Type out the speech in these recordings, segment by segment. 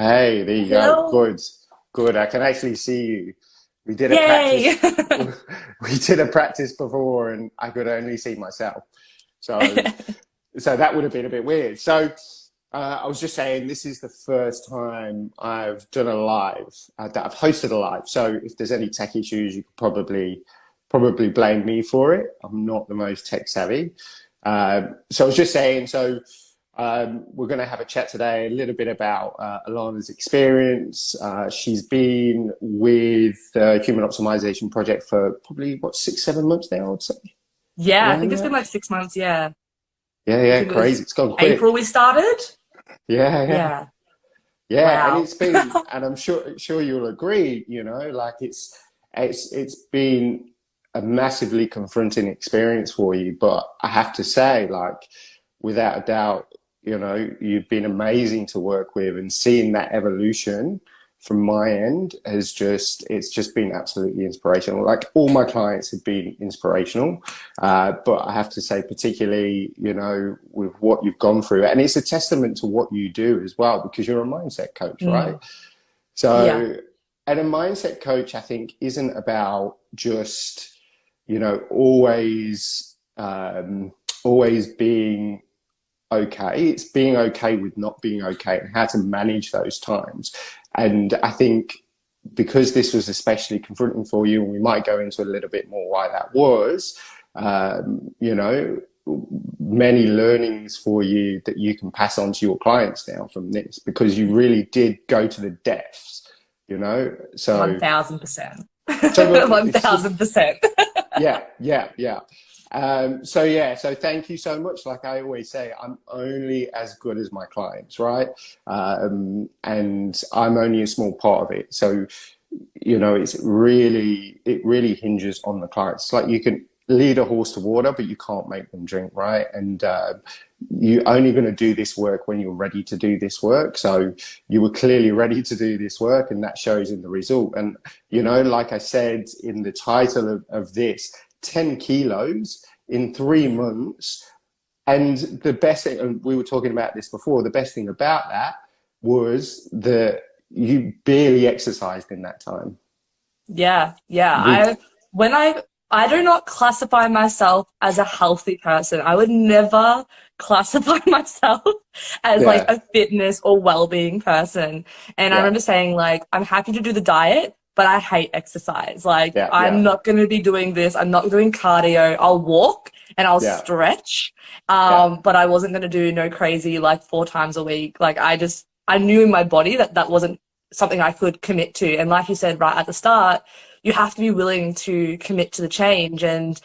Hey, there you go. Hello. Good, good. I can actually see you. We did a Yay. practice. We did a practice before, and I could only see myself. So, so that would have been a bit weird. So, I was just saying, this is the first time I've done a live, that I've hosted a live. So, if there's any tech issues, you could probably blame me for it. I'm not the most tech savvy. So I was just saying, we're going to have a chat today a little bit about Alana's experience. She's been with the Human Optimization Project for probably, what, 6, 7 months now, I would say, Yeah, I around think it's been that. like 6 months. Yeah. Yeah, I yeah, think it was crazy. It's gone April quick. we started. Yeah, yeah. Yeah. Yeah, and Wow. it's been, and I'm sure you'll agree, like it's been a massively confronting experience for you. But I have to say, like, without a doubt, you've been amazing to work with, and seeing that evolution from my end it's just been absolutely inspirational. Like, all my clients have been inspirational, but I have to say, particularly, with what you've gone through, and it's a testament to what you do as well, because you're a mindset coach, right? Mm. Yeah. So, and a mindset coach, I think, isn't about just, always being okay. It's being okay with not being okay, and how to manage those times. And I think, because this was especially confronting for you, and we might go into a little bit more why that was, you know, many learnings for you that you can pass on to your clients now from this, because you really did go to the depths. So, 1000%. it's, 1000%. yeah, yeah, yeah. So thank you so much. Like I always say, I'm only as good as my clients, right? And I'm only a small part of it. So, it really hinges on the clients. It's like, you can lead a horse to water, but you can't make them drink, right? And you're only going to do this work when you're ready to do this work. So you were clearly ready to do this work, and that shows in the result. And, like I said in the title of this, 10 kilos in 3 months. And the best thing, and we were talking about this before, the best thing about that was that you barely exercised in that time. Yeah, yeah. You, When I do not classify myself as a healthy person. I would never classify myself as like yeah, a fitness or well-being person. And I yeah, remember saying, like, I'm happy to do the diet, but I hate exercise. Like, yeah, I'm yeah, not going to be doing this. I'm not doing cardio. I'll walk and I'll yeah, stretch. yeah, But I wasn't going to do no crazy like 4 times a week. Like, I knew in my body that that wasn't something I could commit to. And like you said right at the start, you have to be willing to commit to the change. And,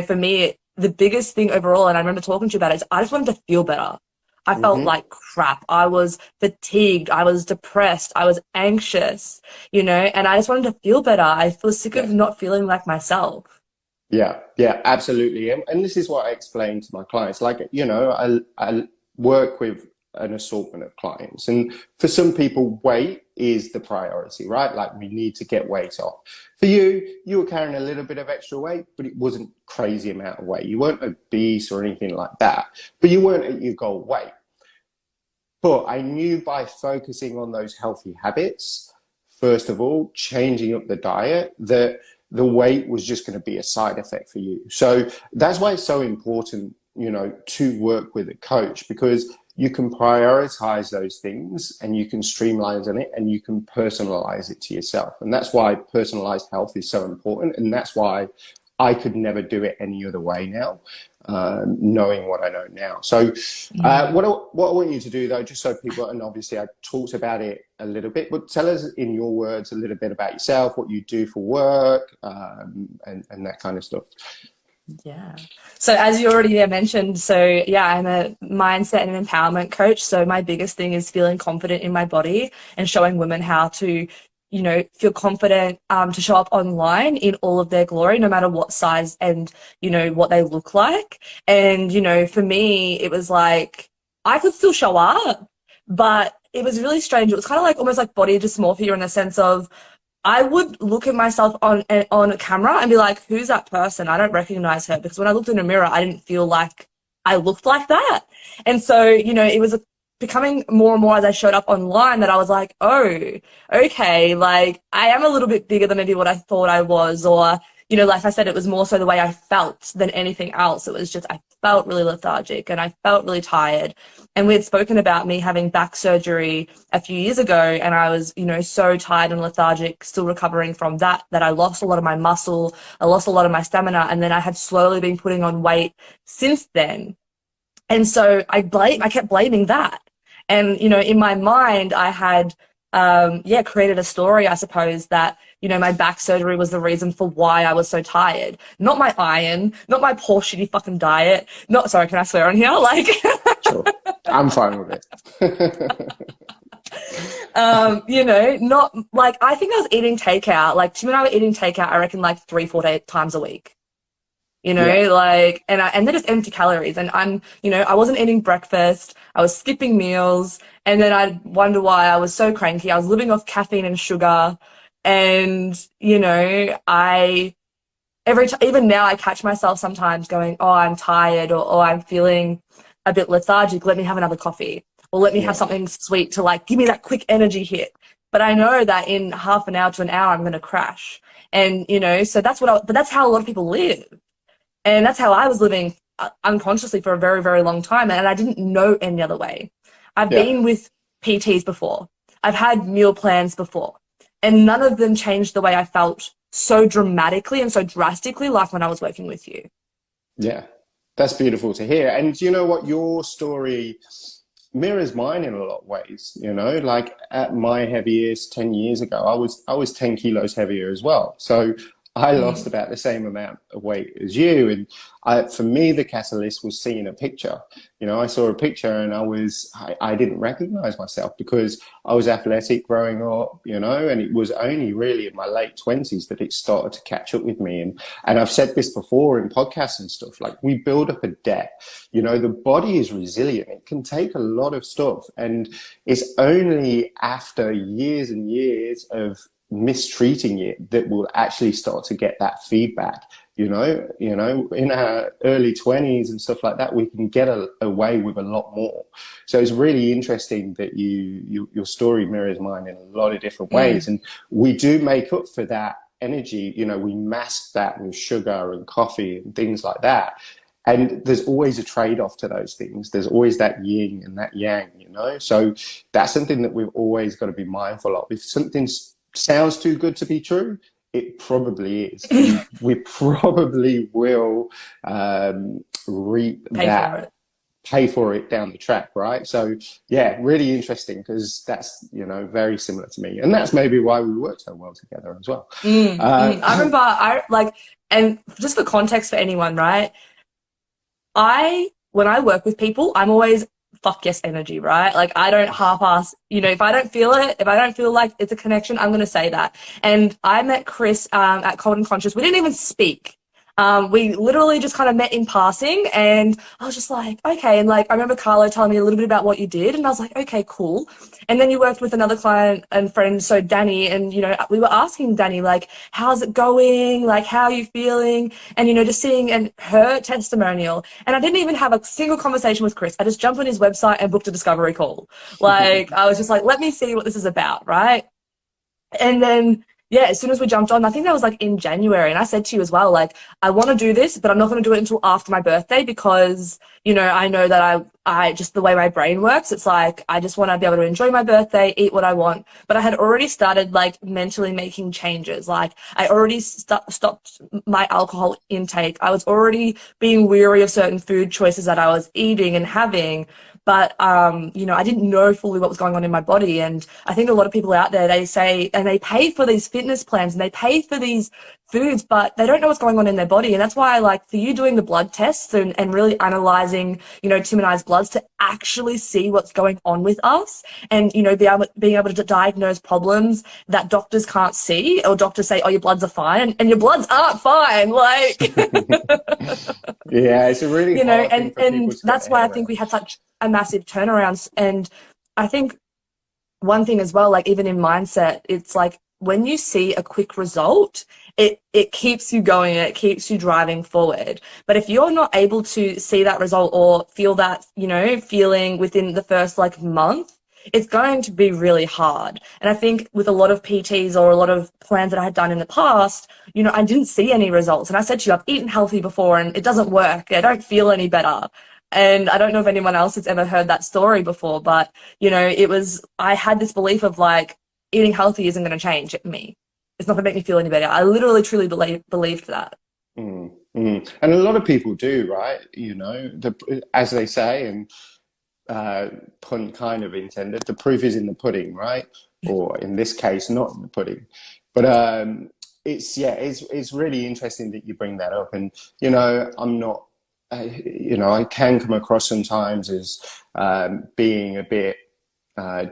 for me, the biggest thing overall, and I remember talking to you about it, is I just wanted to feel better. I felt hmm like crap. I was fatigued. I was depressed. I was anxious, and I just wanted to feel better. I was sick of yeah. not feeling like myself. Yeah, yeah, absolutely. And this is what I explain to my clients. Like, I work with an assortment of clients. And for some people, weight is the priority, right? Like, we need to get weight off. For you, you were carrying a little bit of extra weight, but it wasn't crazy amount of weight. You weren't obese or anything like that, but you weren't at your goal weight. But I knew, by focusing on those healthy habits, first of all, changing up the diet, that the weight was just going to be a side effect for you. So that's why it's so important, to work with a coach, because you can prioritize those things, and you can streamline on it, and you can personalize it to yourself. And that's why personalized health is so important. And that's why I could never do it any other way now, knowing what I know now. So what I want you to do, though, just so people, and obviously I talked about it a little bit, but tell us in your words a little bit about yourself, what you do for work, and that kind of stuff. Yeah. So as you already mentioned, so yeah, I'm a mindset and empowerment coach. So my biggest thing is feeling confident in my body and showing women how to, feel confident to show up online in all of their glory, no matter what size and, what they look like. And, for me, it was like I could still show up, but it was really strange. It was kind of like almost like body dysmorphia, in the sense of I would look at myself on a camera and be like, who's that person? I don't recognize her, because when I looked in a mirror, I didn't feel like I looked like that. And so, it was a becoming more and more as I showed up online that I was like, oh, okay, like I am a little bit bigger than maybe what I thought I was, or, you know, like I said, it was more so the way I felt than anything else. It was just, I felt really lethargic and I felt really tired. And we had spoken about me having back surgery a few years ago, and I was, you know, so tired and lethargic, still recovering from that, that I lost a lot of my muscle, I lost a lot of my stamina, and then I had slowly been putting on weight since then. And so I kept blaming that. And, you know, in my mind, I had, created a story, I suppose, that, you know, my back surgery was the reason for why I was so tired. Not my iron, not my poor shitty fucking diet. Not, sorry, can I swear on here? Like, Sure. I'm fine with it. you know, not like, I think I was eating takeout. Like Tim and I were eating takeout, I reckon like 3-4 times a week. You know, Yeah. like, and they're just empty calories. And you know, I wasn't eating breakfast. I was skipping meals. And then I'd wonder why I was so cranky. I was living off caffeine and sugar. And, you know, even now I catch myself sometimes going, oh, I'm tired, or oh, I'm feeling a bit lethargic. Let me have another coffee, or let me have something sweet to like give me that quick energy hit. But I know that in half an hour to an hour, I'm going to crash. And, you know, so but that's how a lot of people live. And that's how I was living unconsciously for a very, very long time. And I didn't know any other way. I've been with PTs before. I've had meal plans before. And none of them changed the way I felt so dramatically and so drastically like when I was working with you. Yeah, that's beautiful to hear. And you know what? Your story mirrors mine in a lot of ways. You know, like at my heaviest 10 years ago, I was 10 kilos heavier as well. So I lost about the same amount of weight as you. And for me, the catalyst was seeing a picture. You know, I saw a picture and I didn't recognize myself because I was athletic growing up, you know, and it was only really in my late 20s that it started to catch up with me. And I've said this before in podcasts and stuff, like we build up a debt. You know, the body is resilient. It can take a lot of stuff. And it's only after years and years of mistreating it that will actually start to get that feedback. You know, in our early 20s and stuff like that, we can get away with a lot more. So it's really interesting that your story mirrors mine in a lot of different ways. And we do make up for that energy. You know, we mask that with sugar and coffee and things like that. And there's always a trade-off to those things. There's always that yin and that yang, you know. So that's something that we've always got to be mindful of. If something's sounds too good to be true, it probably is. We probably will pay for it down the track, right? So yeah, really interesting, because that's, you know, very similar to me, and that's maybe why we work so well together as well. I remember and just for context for anyone, right, when I work with people, I'm always fuck yes energy, right? Like I don't half-ass, you know, if I don't feel it, if I don't feel like it's a connection, I'm going to say that. And I met Chris at Cold and Conscious. We didn't even speak. We literally just kind of met in passing, and I was just like, okay. And like, I remember Carlo telling me a little bit about what you did, and I was like, okay, cool. And then you worked with another client and friend, so Danny, and, you know, we were asking Danny, like, how's it going? Like, how are you feeling? And, you know, just seeing her testimonial. And I didn't even have a single conversation with Chris. I just jumped on his website and booked a discovery call. Like, I was just like, let me see what this is about, right? And then, yeah, as soon as we jumped on, I think that was like in January. And I said to you as well, like, I want to do this, but I'm not going to do it until after my birthday, because, you know, I know that I just the way my brain works, it's like, I just want to be able to enjoy my birthday, eat what I want. But I had already started like mentally making changes. Like I already stopped my alcohol intake. I was already being weary of certain food choices that I was eating and having. But, you know, I didn't know fully what was going on in my body. And I think a lot of people out there, they say, and they pay for these fitness plans and they pay for these foods, but they don't know what's going on in their body. And that's why I like for you doing the blood tests and really analyzing, you know, Tim and I's bloods to actually see what's going on with us, and, you know, being able to diagnose problems that doctors can't see, or doctors say, oh, your bloods are fine, and your bloods aren't fine. Like, yeah, it's a really, you know, hard thing for and people to that's get why their I head think we around. had such a massive turnaround. And I think one thing as well, like even in mindset, it's like when you see a quick result, it keeps you going, it keeps you driving forward. But if you're not able to see that result or feel that, you know, feeling within the first like month, it's going to be really hard. And I think with a lot of PTs or a lot of plans that I had done in the past, you know, I didn't see any results. And I said to you, I've eaten healthy before and it doesn't work. I don't feel any better. And I don't know if anyone else has ever heard that story before, but, you know, I had this belief of like, eating healthy isn't going to change me. It's not going to make me feel any better. I literally, truly believed that. And a lot of people do, right? You know, as they say, and pun kind of intended, the proof is in the pudding, right? Or in this case, not in the pudding. But it's really interesting that you bring that up. And, you know, I'm not, you know, I can come across sometimes as being a bit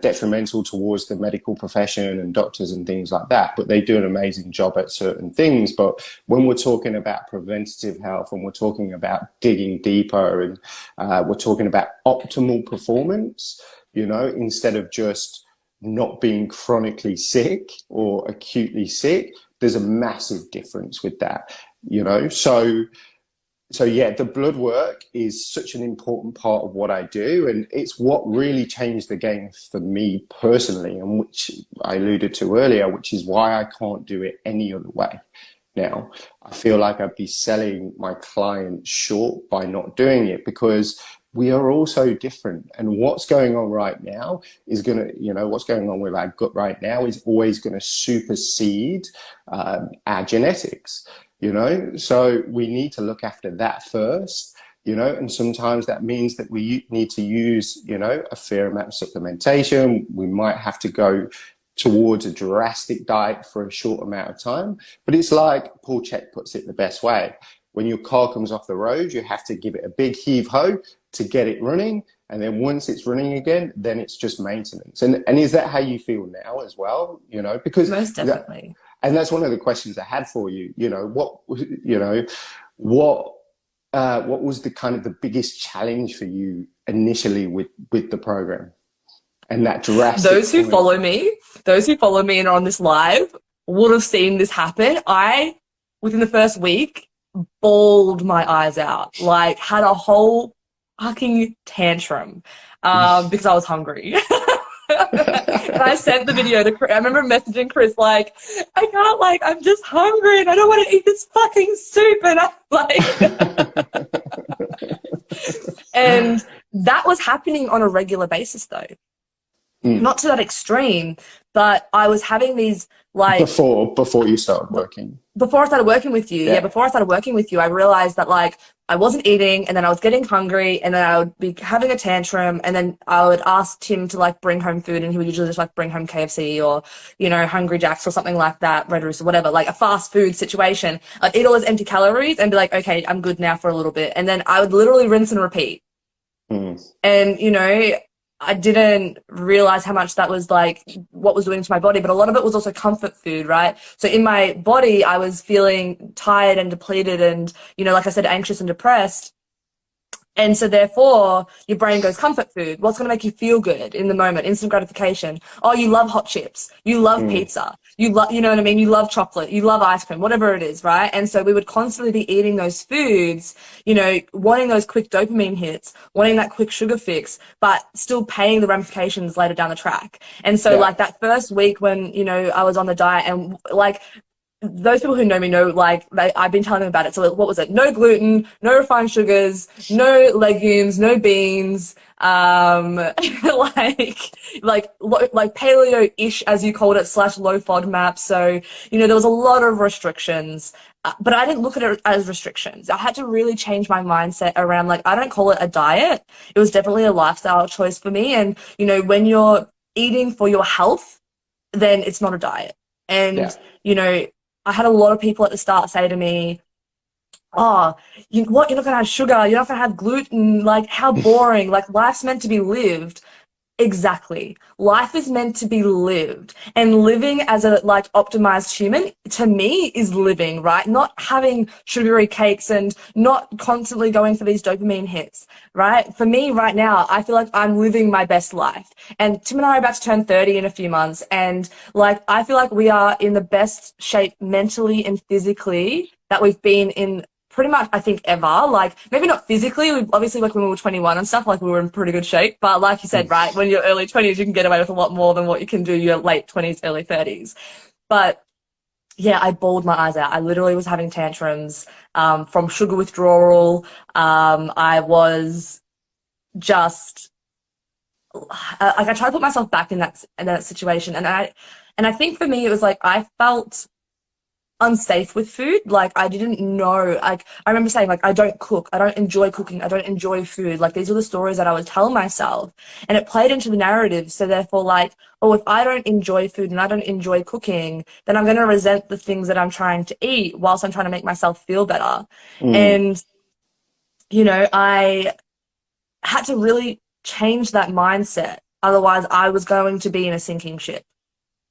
detrimental towards the medical profession and doctors and things like that, but they do an amazing job at certain things. But when we're talking about preventative health and we're talking about digging deeper and we're talking about optimal performance, you know, instead of just not being chronically sick or acutely sick, there's a massive difference with that, you know. So yeah, the blood work is such an important part of what I do, and it's what really changed the game for me personally, and which I alluded to earlier, which is why I can't do it any other way. Now, I feel like I'd be selling my clients short by not doing it, because we are all so different, and what's going on right now is going to, you know, what's going on with our gut right now is always going to supersede our genetics. You know, so we need to look after that first, you know, and sometimes that means that we need to use, you know, a fair amount of supplementation. We might have to go towards a drastic diet for a short amount of time. But it's like Paul Chek puts it the best way. When your car comes off the road, you have to give it a big heave-ho to get it running. And then once it's running again, then it's just maintenance. And is that how you feel now as well? You know, because most definitely. And that's one of the questions I had for you. You know, what was the kind of the biggest challenge for you initially with the program and that drastic? Those who follow me and are on this live would have seen this happen. I, within the first week, bawled my eyes out, like had a whole fucking tantrum because I was hungry. And I sent the video to Chris. I remember messaging Chris like, I can't, like, I'm just hungry and I don't want to eat this fucking soup. And I'm like, and that was happening on a regular basis though. Not to that extreme, but I was having these like before you started working. Before I started working with you, before I started working with you, I realized that like I wasn't eating, and then I was getting hungry, and then I would be having a tantrum, and then I would ask Tim to like bring home food, and he would usually just like bring home KFC or, you know, Hungry Jack's or something like that, Red Rooster, whatever, like a fast food situation. I'd eat all those empty calories and be like, okay, I'm good now for a little bit, and then I would literally rinse and repeat. And you know, I didn't realize how much that was like what was doing to my body, but a lot of it was also comfort food, right? So in my body, I was feeling tired and depleted and, you know, like I said, anxious and depressed. And so therefore your brain goes comfort food. What's going to make you feel good in the moment? Instant gratification. Oh, you love hot chips. You love pizza. You love, you know what I mean? You love chocolate. You love ice cream, whatever it is, right? And so we would constantly be eating those foods, you know, wanting those quick dopamine hits, wanting that quick sugar fix, but still paying the ramifications later down the track. And so like that first week when, you know, I was on the diet, and like, those people who know me know, like, I've been telling them about it. So what was it? No gluten, no refined sugars, no legumes, no beans, like paleo-ish, as you called it, / low FODMAP. So, you know, there was a lot of restrictions, but I didn't look at it as restrictions. I had to really change my mindset around, like, I don't call it a diet. It was definitely a lifestyle choice for me. And, you know, when you're eating for your health, then it's not a diet. And, you know, I had a lot of people at the start say to me, oh, you're not going to have sugar, you're not going to have gluten, like, how boring, like, life's meant to be lived. Exactly. Life is meant to be lived, and living as a like optimized human to me is living, right? Not having sugary cakes and not constantly going for these dopamine hits, right? For me right now, I feel like I'm living my best life. And Tim and I are about to turn 30 in a few months, and like I feel like we are in the best shape mentally and physically that we've been in pretty much, I think, ever. Like, maybe not physically. We obviously, like, when we were 21 and stuff, like, we were in pretty good shape. But like you said, right, when you're early 20s, you can get away with a lot more than what you can do your late 20s, early 30s. But yeah, I bawled my eyes out. I literally was having tantrums from sugar withdrawal. I was just like, I tried to put myself back in that situation, and I think for me it was like I felt unsafe with food. Like I didn't know, like I remember saying like I don't cook, I don't enjoy cooking, I don't enjoy food. Like these were the stories that I would tell myself, and it played into the narrative. So therefore, like, oh, if I don't enjoy food and I don't enjoy cooking, then I'm going to resent the things that I'm trying to eat whilst I'm trying to make myself feel better. Mm, And you know, I had to really change that mindset, otherwise I was going to be in a sinking ship.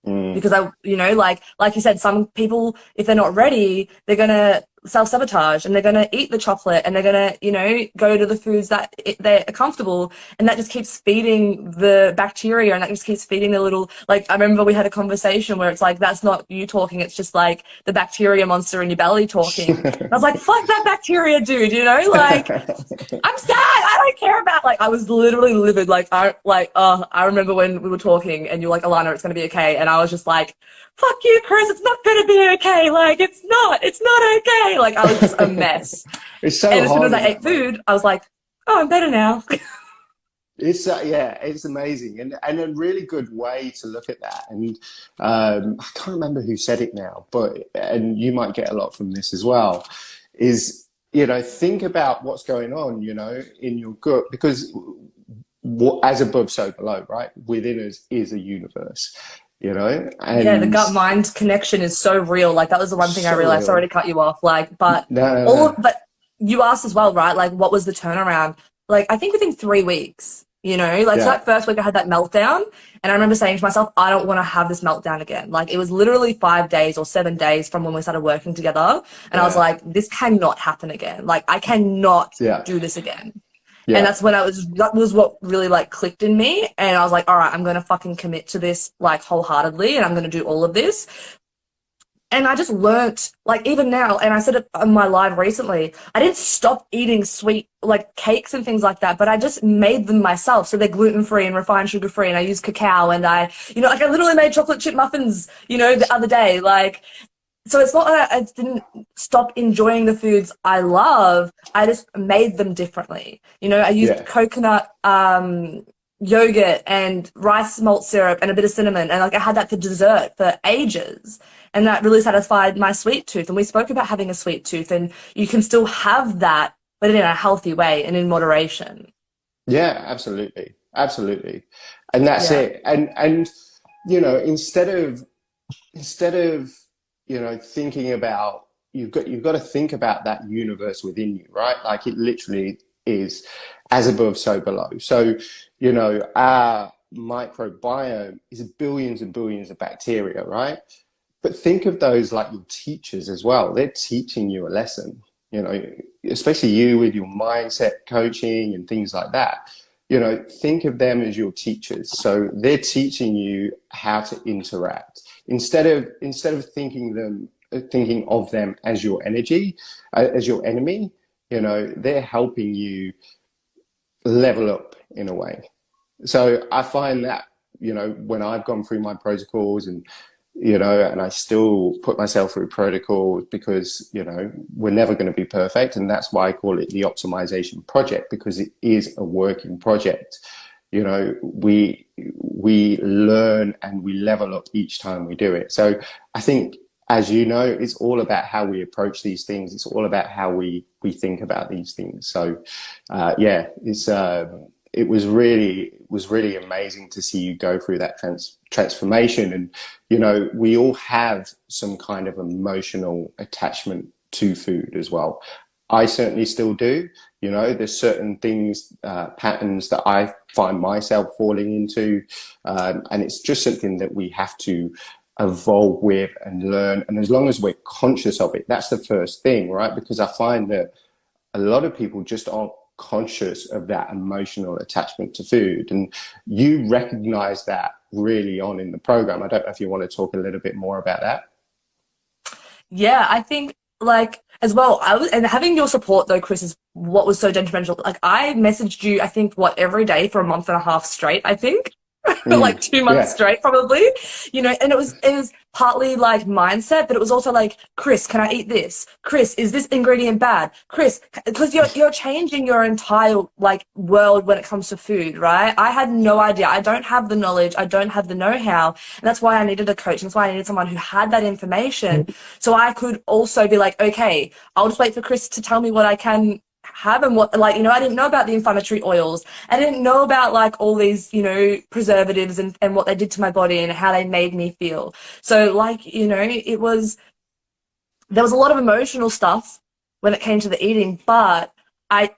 mm. Because I, you know, like you said, some people, if they're not ready, they're gonna self-sabotage and they're gonna eat the chocolate and they're gonna, you know, go to the foods that they're comfortable, and that just keeps feeding the bacteria, and that just keeps feeding the little, like I remember we had a conversation where it's like that's not you talking, it's just like the bacteria monster in your belly talking. And I was like, fuck that bacteria, dude, you know, like I'm sad. I don't care about, like, I was literally livid. I remember when we were talking and you're like, Alana, it's going to be okay. And I was just like, fuck you, Chris. It's not going to be okay. Like, it's not okay. Like, I was just a mess. It's so And as soon hard as with I ate that, man. food, I was like, oh, I'm better now. It's yeah, it's amazing, and a really good way to look at that. And I can't remember who said it now, but and you might get a lot from this as well. Is think about what's going on, in your gut, because what as above, so below, right? Within us is a universe, Yeah, the and gut mind connection is so real. Like, that was the one thing I so realized. Sorry real. to cut you off. Like, but No, no, no. but you asked as well, right? Like, what was the turnaround? Like, I think within 3 weeks, like, so Yeah, that first week I had that meltdown, and I remember saying to myself, I don't want to have this meltdown again. Like, it was literally 5 days or 7 days from when we started working together. And I was yeah, like, this cannot happen again. Like, I cannot yeah, do this again. And yeah. that's when that was what really like clicked in me. And I was like, all right, I'm going to fucking commit to this like wholeheartedly, and I'm going to do all of this. And I just learnt, like, even now, and I said it on my live recently, I didn't stop eating sweet, like, cakes and things like that, but I just made them myself. So they're gluten-free and refined sugar-free, and I use cacao, and I literally made chocolate chip muffins, the other day. Like, so it's not that I didn't stop enjoying the foods I love, I just made them differently. I used Yeah. coconut, yogurt and rice malt syrup and a bit of cinnamon, and like I had that for dessert for ages, and that really satisfied my sweet tooth. And we spoke about having a sweet tooth, and you can still have that, but in a healthy way and in moderation. Yeah, absolutely. Absolutely. And that's Yeah. it. And instead of thinking about, you've got to think about that universe within you, right? Like, it literally is as above, so below. So, our microbiome is billions and billions of bacteria, right? But think of those like your teachers as well. They're teaching you a lesson, especially you with your mindset coaching and things like that. Think of them as your teachers. So they're teaching you how to interact instead of thinking of them as your energy, as your enemy. They're helping you level up in a way. So I find that, when I've gone through my protocols and I still put myself through protocols because, we're never going to be perfect. And that's why I call it the optimization project, because it is a working project. We learn and we level up each time we do it. So I think, as you know, it's all about how we approach these things. It's all about how we think about these things. So, yeah, it was really amazing to see you go through that transformation. And, we all have some kind of emotional attachment to food as well. I certainly still do. You know, there's certain things, patterns that I find myself falling into, and it's just something that we have to evolve with and learn. And as long as we're conscious of it, that's the first thing, right? Because I find that a lot of people just aren't conscious of that emotional attachment to food. And you recognize that really on in the program. I don't know if you want to talk a little bit more about that. Yeah, I think like as well, and having your support though, Chris, is what was so detrimental. Like I messaged you, I think what, every day for a month and a half straight, I think. Like 2 months Yeah. straight probably, you know, and it was partly like mindset, but it was also like, Chris, can I eat this? Chris, is this ingredient bad? Chris, because you're changing your entire like world when it comes to food, right? I had no idea. I don't have the knowledge, I don't have the know-how, and that's why I needed a coach, and that's why I needed someone who had that information, so I could also be like, okay, I'll just wait for Chris to tell me what I can have and what, like, you know, I didn't know about the inflammatory oils. I didn't know about like all these, you know, preservatives and what they did to my body and how they made me feel. So like, you know, there was a lot of emotional stuff when it came to the eating, but I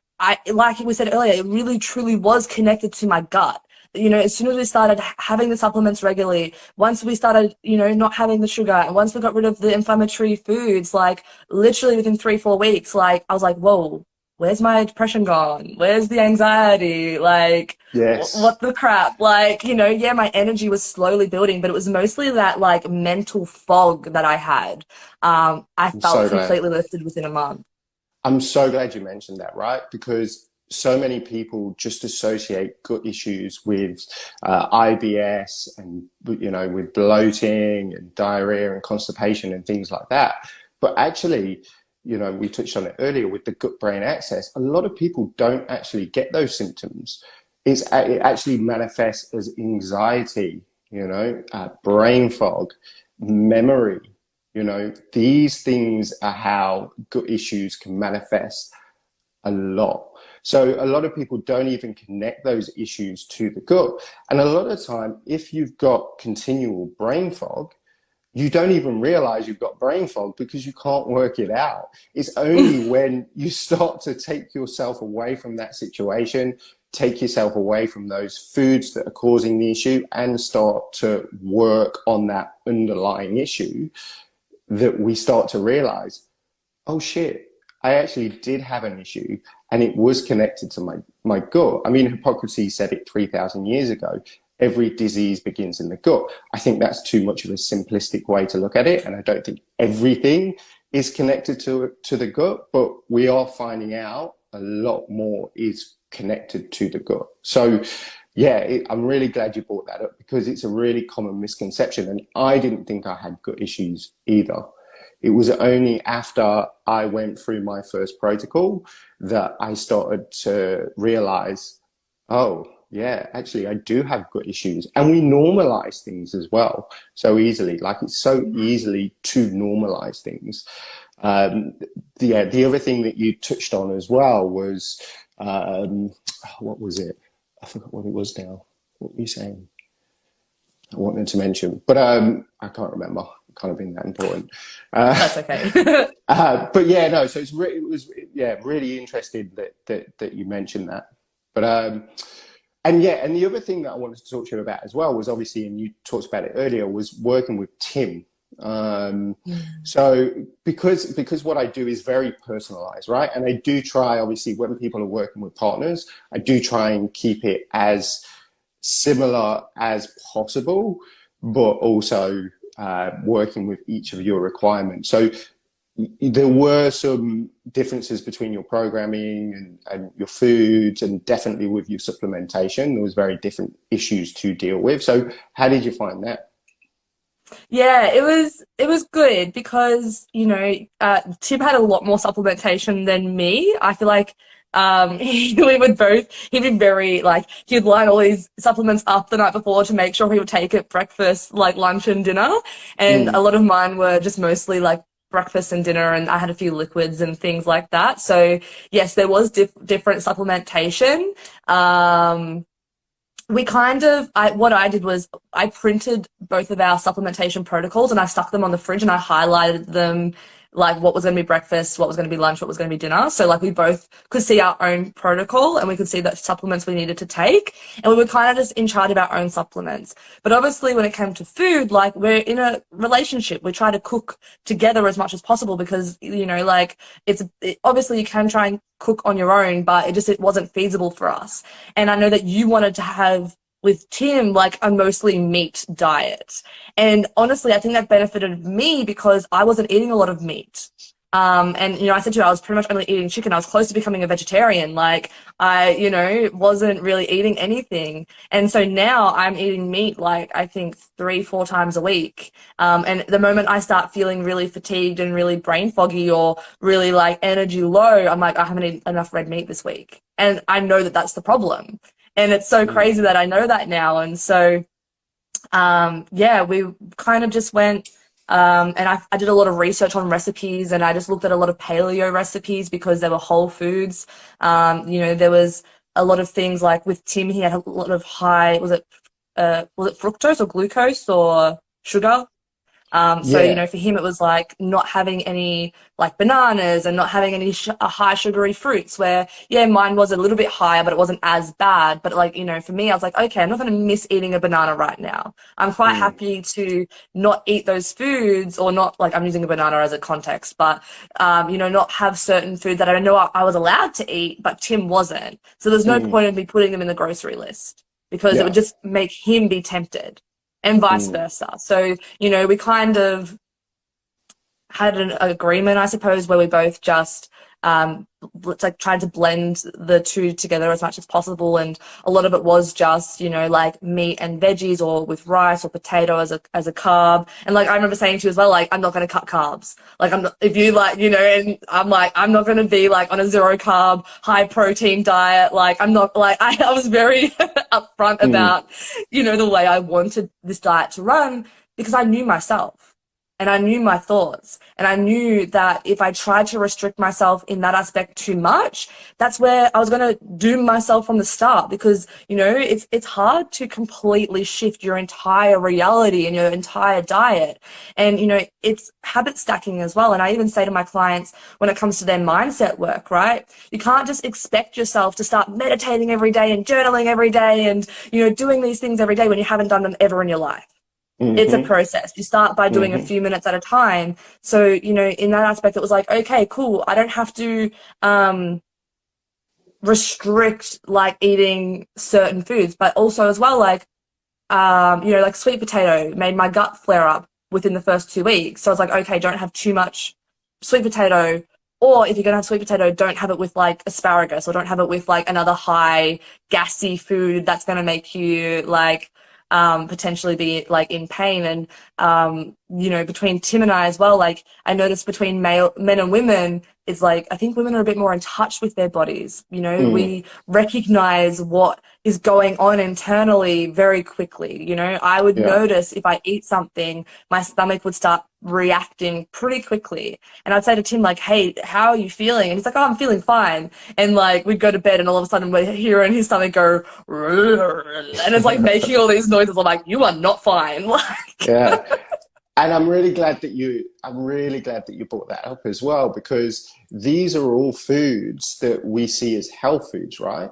like we said earlier, it really truly was connected to my gut. You know, as soon as we started having the supplements regularly, once we started, you know, not having the sugar, and once we got rid of the inflammatory foods, like literally within 3-4 weeks, like I was like, whoa, where's my depression gone? Where's the anxiety? Like, Yes. what the crap? Like, you know, yeah, my energy was slowly building, but it was mostly that like mental fog that I had. I I'm felt so glad. completely lifted within a month. I'm so glad you mentioned that, right? Because so many people just associate gut issues with IBS and, you know, with bloating and diarrhea and constipation and things like that. But actually, you know, we touched on it earlier with the gut-brain axis. A lot of people don't actually get those symptoms. It actually manifests as anxiety, you know, brain fog, memory. You know, these things are how gut issues can manifest a lot. So a lot of people don't even connect those issues to the gut. And a lot of the time, if you've got continual brain fog, you don't even realize you've got brain fog because you can't work it out. It's only when you start to take yourself away from that situation, take yourself away from those foods that are causing the issue, and start to work on that underlying issue, that we start to realize, oh shit, I actually did have an issue and it was connected to my gut. I mean, Hippocrates said it 3,000 years ago. Every disease begins in the gut. I think that's too much of a simplistic way to look at it. And I don't think everything is connected to the gut, but we are finding out a lot more is connected to the gut. So yeah, I'm really glad you brought that up because it's a really common misconception. And I didn't think I had gut issues either. It was only after I went through my first protocol that I started to realize, oh, yeah, actually, I do have gut issues. And we normalize things as well so easily. Like it's so easily to normalize things. The other thing that you touched on as well was, what was it? I forgot what it was now. What were you saying? I wanted to mention, but I can't remember. Kind of been that important. That's okay. But yeah, no. So it was yeah really interesting that you mentioned that. But and yeah, and the other thing that I wanted to talk to you about as well was obviously, and you talked about it earlier, was working with Tim. So because what I do is very personalized, right? And I do try, obviously, when people are working with partners, I do try and keep it as similar as possible, but also working with each of your requirements. So there were some differences between your programming and your foods, and definitely with your supplementation, there was very different issues to deal with. So how did you find that? Yeah, it was good because, you know, Tim had a lot more supplementation than me. I feel like we would both, he'd be very like, he'd line all these supplements up the night before to make sure he would take it breakfast, like lunch and dinner. And a lot of mine were just mostly like breakfast and dinner, and I had a few liquids and things like that. So yes, there was different supplementation. What I did was I printed both of our supplementation protocols and I stuck them on the fridge and I highlighted them like what was going to be breakfast, what was going to be lunch, what was going to be dinner. So like we both could see our own protocol and we could see the supplements we needed to take. And we were kind of just in charge of our own supplements. But obviously when it came to food, like we're in a relationship. We try to cook together as much as possible because, you know, like obviously you can try and cook on your own, but it wasn't feasible for us. And I know that you wanted to have with Tim, like a mostly meat diet. And honestly, I think that benefited me because I wasn't eating a lot of meat. And, you know, I said to you, I was pretty much only eating chicken. I was close to becoming a vegetarian. Like I, you know, wasn't really eating anything. And so now I'm eating meat, like I think 3-4 times a week. And the moment I start feeling really fatigued and really brain foggy or really like energy low, I'm like, I haven't eaten enough red meat this week. And I know that that's the problem. And it's so crazy that I know that now. And so, yeah, we kind of just went, and I did a lot of research on recipes and I just looked at a lot of paleo recipes because they were whole foods. You know, there was a lot of things like with Tim, he had a lot of high, was it fructose or glucose or sugar? So, you know, for him, it was like not having any like bananas and not having any high sugary fruits where, yeah, mine was a little bit higher, but it wasn't as bad. But like, you know, for me, I was like, okay, I'm not going to miss eating a banana right now. I'm quite happy to not eat those foods or not like I'm using a banana as a context, but, you know, not have certain foods that I know I was allowed to eat, but Tim wasn't. So there's no point in me putting them in the grocery list because it would just make him be tempted. And vice versa. So, you know, we kind of had an agreement, I suppose, where we both just like tried to blend the two together as much as possible. And a lot of it was just, you know, like meat and veggies or with rice or potato as a carb. And like I remember saying to you as well, like I'm not going to cut carbs. Like I'm not, if you like, you know, and I'm like I'm not going to be like on a 0 carb, high protein diet. Like I'm not like I was very upfront about, you know, the way I wanted this diet to run because I knew myself. And I knew my thoughts and I knew that if I tried to restrict myself in that aspect too much, that's where I was going to doom myself from the start because, you know, it's hard to completely shift your entire reality and your entire diet. And, you know, it's habit stacking as well. And I even say to my clients when it comes to their mindset work, right? You can't just expect yourself to start meditating every day and journaling every day and, you know, doing these things every day when you haven't done them ever in your life. It's a process. You start by doing a few minutes at a time. So, you know, in that aspect, it was like, okay, cool. I don't have to restrict like eating certain foods, but also as well, like, you know, like sweet potato made my gut flare up within the first 2 weeks. So I was like, okay, don't have too much sweet potato. Or if you're going to have sweet potato, don't have it with like asparagus or don't have it with like another high gassy food that's going to make you like, potentially be like in pain. And you know, between Tim and I as well, like I noticed between men and women, it's like I think women are a bit more in touch with their bodies. You know, we recognize what is going on internally very quickly. You know, I would notice if I eat something, my stomach would start reacting pretty quickly. And I'd say to Tim, like, hey, how are you feeling? And he's like, oh, I'm feeling fine. And like we'd go to bed and all of a sudden we're hearing his stomach go and it's like making all these noises. I'm like, you are not fine. Like And I'm really glad that you brought that up as well, because these are all foods that we see as health foods, right?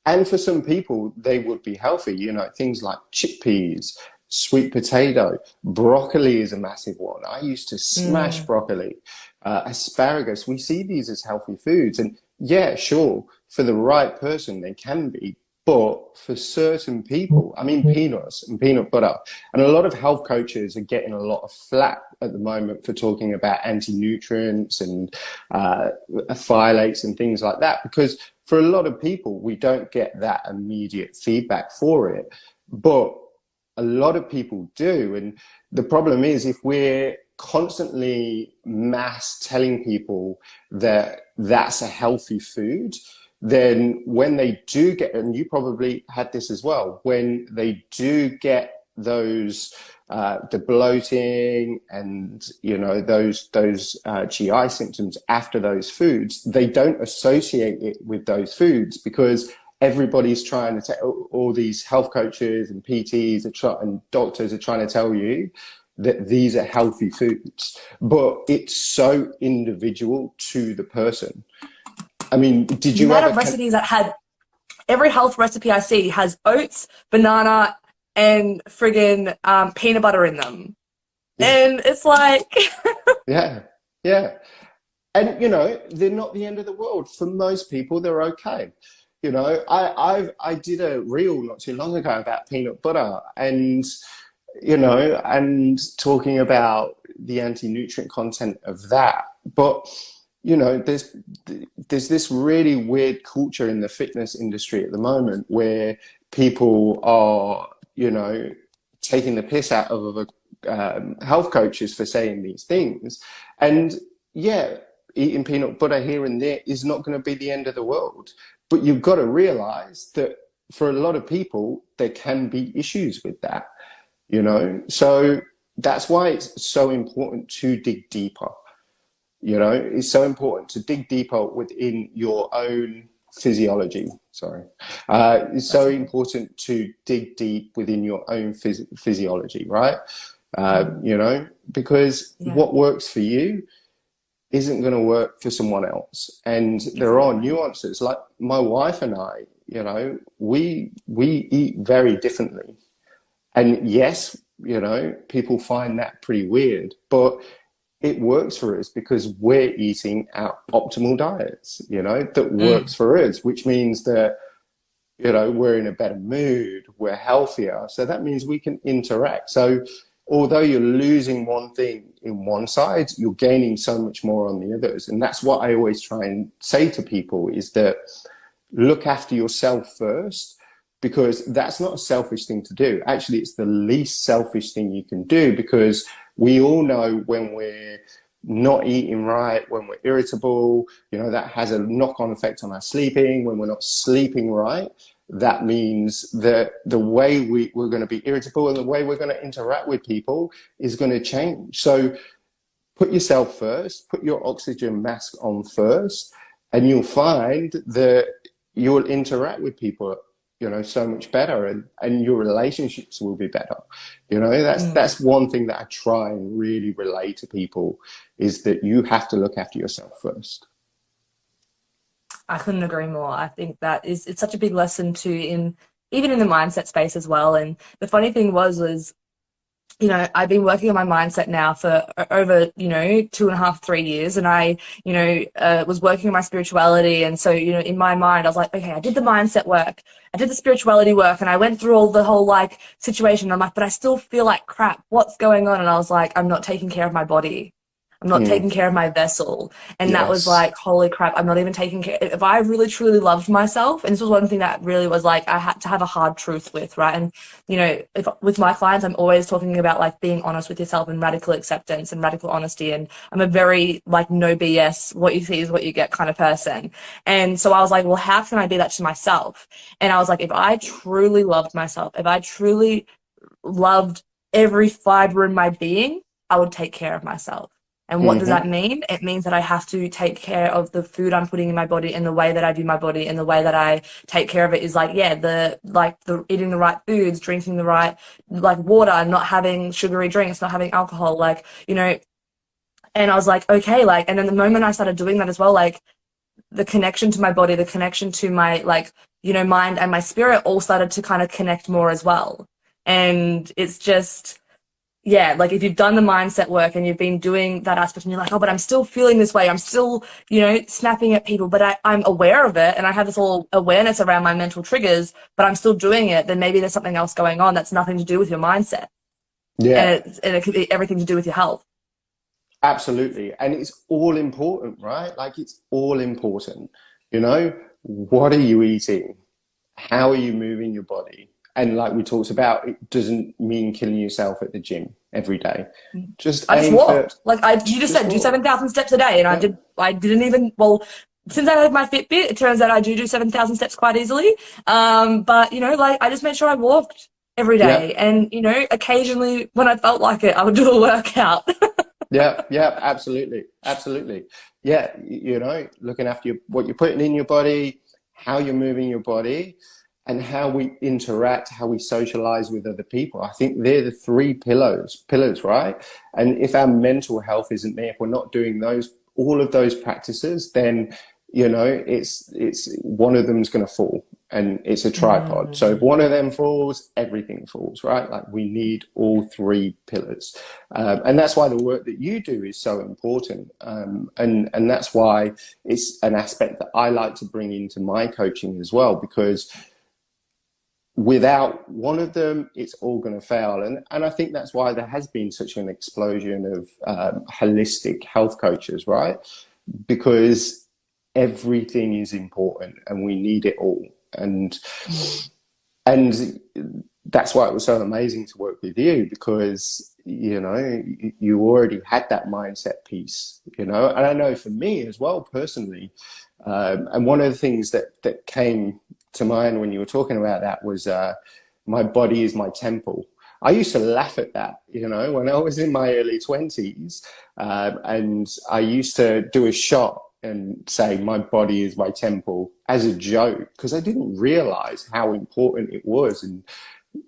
And for some people, they would be healthy, you know, things like chickpeas, sweet potato, broccoli is a massive one. I used to smash broccoli, asparagus. We see these as healthy foods. And yeah, sure, for the right person, they can be. But for certain people, I mean, peanuts and peanut butter, and a lot of health coaches are getting a lot of flack at the moment for talking about anti-nutrients and phthalates and things like that, because for a lot of people, we don't get that immediate feedback for it. But a lot of people do. And the problem is if we're constantly mass telling people that that's a healthy food, then when they do get, and you probably had this as well, when they do get those the bloating and you know those GI symptoms after those foods, they don't associate it with those foods because everybody's trying to all these health coaches and PTs and doctors are trying to tell you that these are healthy foods, but it's so individual to the person. I mean, did you The amount ever of recipes that had, every health recipe I see has oats, banana, and friggin' peanut butter in them. And it's like, yeah, yeah. And, you know, they're not the end of the world. For most people, they're okay. You know, I did a reel not too long ago about peanut butter and, you know, and talking about the anti-nutrient content of that. But, you know, there's this really weird culture in the fitness industry at the moment where people are, you know, taking the piss out of health coaches for saying these things. And yeah, eating peanut butter here and there is not going to be the end of the world. But you've got to realize that for a lot of people, there can be issues with that, you know? So that's why it's so important to dig deeper. You know, it's so important to dig deeper within your own physiology. Sorry. It's so important to dig deep within your own physiology, right? You know, because what works for you isn't going to work for someone else. And there are nuances. Like my wife and I, you know, we eat very differently. And yes, you know, people find that pretty weird, but it works for us because we're eating our optimal diets, you know, that works for us, which means that, you know, we're in a better mood, we're healthier. So that means we can interact. So although you're losing one thing in one side, you're gaining so much more on the others. And that's what I always try and say to people is that look after yourself first, because that's not a selfish thing to do. Actually, it's the least selfish thing you can do, because we all know when we're not eating right, when we're irritable, you know, that has a knock-on effect on our sleeping. When we're not sleeping right, that means that the way we're going to be irritable and the way we're going to interact with people is going to change. So put yourself first, put your oxygen mask on first, and you'll find that you'll interact with people, you know, so much better, and your relationships will be better. You know, that's one thing that I try and really relay to people is that you have to look after yourself first. I couldn't agree more. I think it's such a big lesson too, even in the mindset space as well. And the funny thing was, you know, I've been working on my mindset now for over, you know, 2.5, 3 years. And I, you know, was working on my spirituality. And so, you know, in my mind, I was like, okay, I did the mindset work. I did the spirituality work, and I went through all the whole like situation. I'm like, but I still feel like crap. What's going on? And I was like, I'm not taking care of my body. I'm not taking care of my vessel. And that was like, holy crap, I'm not even taking care. If I really truly loved myself, and this was one thing that really was like, I had to have a hard truth with, right? And, you know, with my clients, I'm always talking about like being honest with yourself and radical acceptance and radical honesty. And I'm a very like no BS, what you see is what you get kind of person. And so I was like, well, how can I be that to myself? And I was like, if I truly loved myself, if I truly loved every fiber in my being, I would take care of myself. And what does that mean? It means that I have to take care of the food I'm putting in my body, and the way that I do my body, and the way that I take care of it is like, the eating the right foods, drinking the right like water, not having sugary drinks, not having alcohol, like, you know. And I was like, okay, like, and then the moment I started doing that as well, like the connection to my body, the connection to my like, you know, mind and my spirit all started to kind of connect more as well. And it's just, yeah, like if you've done the mindset work and you've been doing that aspect and you're like, oh, but I'm still feeling this way. I'm still, you know, snapping at people, but I'm aware of it and I have this whole awareness around my mental triggers, but I'm still doing it. Then maybe there's something else going on that's nothing to do with your mindset. Yeah. And it could be everything to do with your health. Absolutely. And it's all important, right? Like it's all important. You know, what are you eating? How are you moving your body? And like we talked about, it doesn't mean killing yourself at the gym every day. Just I just aim walked. for, Like you just said, do walk. 7,000 steps a day. And I didn't even, well, since I had my Fitbit, it turns out I do 7,000 steps quite easily. But, you know, like I just made sure I walked every day. Yeah. And, you know, occasionally when I felt like it, I would do a workout. Yeah, absolutely. Absolutely. Yeah, you know, looking after what you're putting in your body, how you're moving your body, and how we interact, how we socialize with other people. I think they're the three pillars, right? And if our mental health isn't there, if we're not doing all of those practices, then, you know, it's one of them's going to fall, and it's a tripod. So if one of them falls, everything falls, right? Like, we need all three pillars. And that's why the work that you do is so important. And that's why it's an aspect that I like to bring into my coaching as well, because without one of them, it's all going to fail. And I think that's why there has been such an explosion of holistic health coaches, right? Because everything is important and we need it all. And that's why it was so amazing to work with you, because, you know, you already had that mindset piece, you know. And I know for me as well, personally, and one of the things that came to mind when you were talking about that was my body is my temple. I used to laugh at that, you know, when I was in my early 20s, and I used to do a shot and say my body is my temple as a joke, because I didn't realize how important it was. And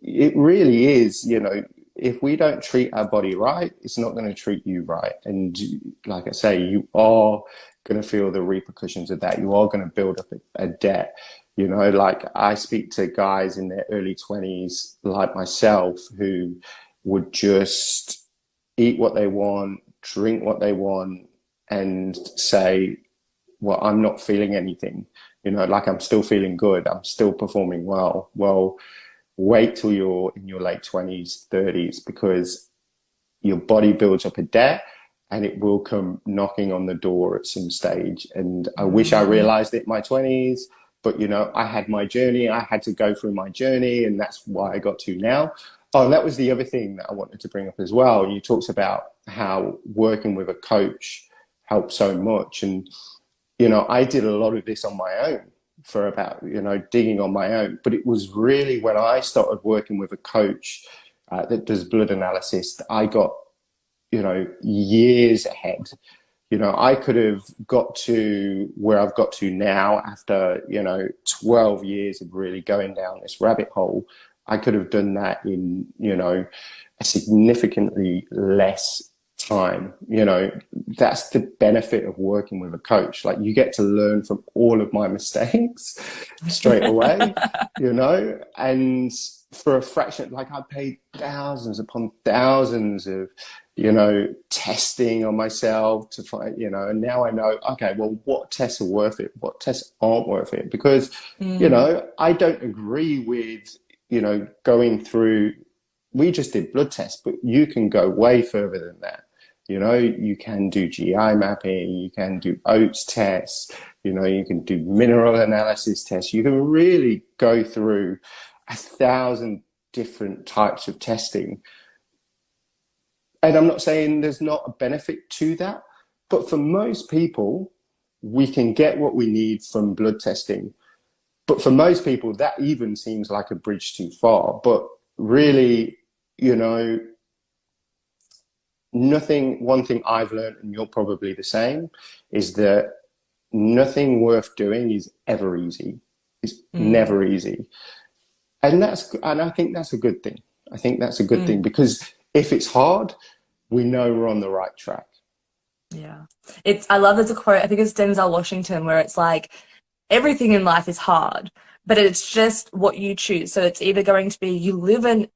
it really is, you know, if we don't treat our body right, it's not going to treat you right. And like I say, you are going to feel the repercussions of that. You are going to build up a debt. You know, like, I speak to guys in their early 20s like myself who would just eat what they want, drink what they want, and say, well, I'm not feeling anything. You know, like, I'm still feeling good. I'm still performing well. Well, wait till you're in your late 20s, 30s, because your body builds up a debt and it will come knocking on the door at some stage. And I wish I realized it in my 20s. But, you know, I had my journey. I had to go through my journey, and that's why I got to now. Oh, and that was the other thing that I wanted to bring up as well. You talked about how working with a coach helped so much. And, you know, I did a lot of this on my own for about, you know, digging on my own. But it was really when I started working with a coach that does blood analysis that I got, you know, years ahead. You know, I could have got to where I've got to now after, you know, 12 years of really going down this rabbit hole. I could have done that in, you know, a significantly less time. You know, that's the benefit of working with a coach. Like, you get to learn from all of my mistakes straight away, you know, and for a fraction, like, I paid thousands upon thousands of, you know, testing on myself to find, you know, and now I know, okay, well, what tests are worth it? What tests aren't worth it? Because, you know, I don't agree with, you know, going through, we just did blood tests, but you can go way further than that. You know, you can do GI mapping, you can do oats tests, you know, you can do mineral analysis tests. You can really go through 1,000 different types of testing. And I'm not saying there's not a benefit to that, but for most people, we can get what we need from blood testing. But for most people, that even seems like a bridge too far. But really, you know, one thing I've learned, and you're probably the same, is that nothing worth doing is ever easy. It's never easy. And I think that's a good thing. I think that's a good thing, because if it's hard, we know we're on the right track. Yeah. I love there's a quote, I think it's Denzel Washington, where it's like, everything in life is hard, but it's just what you choose. So it's either going to be you live an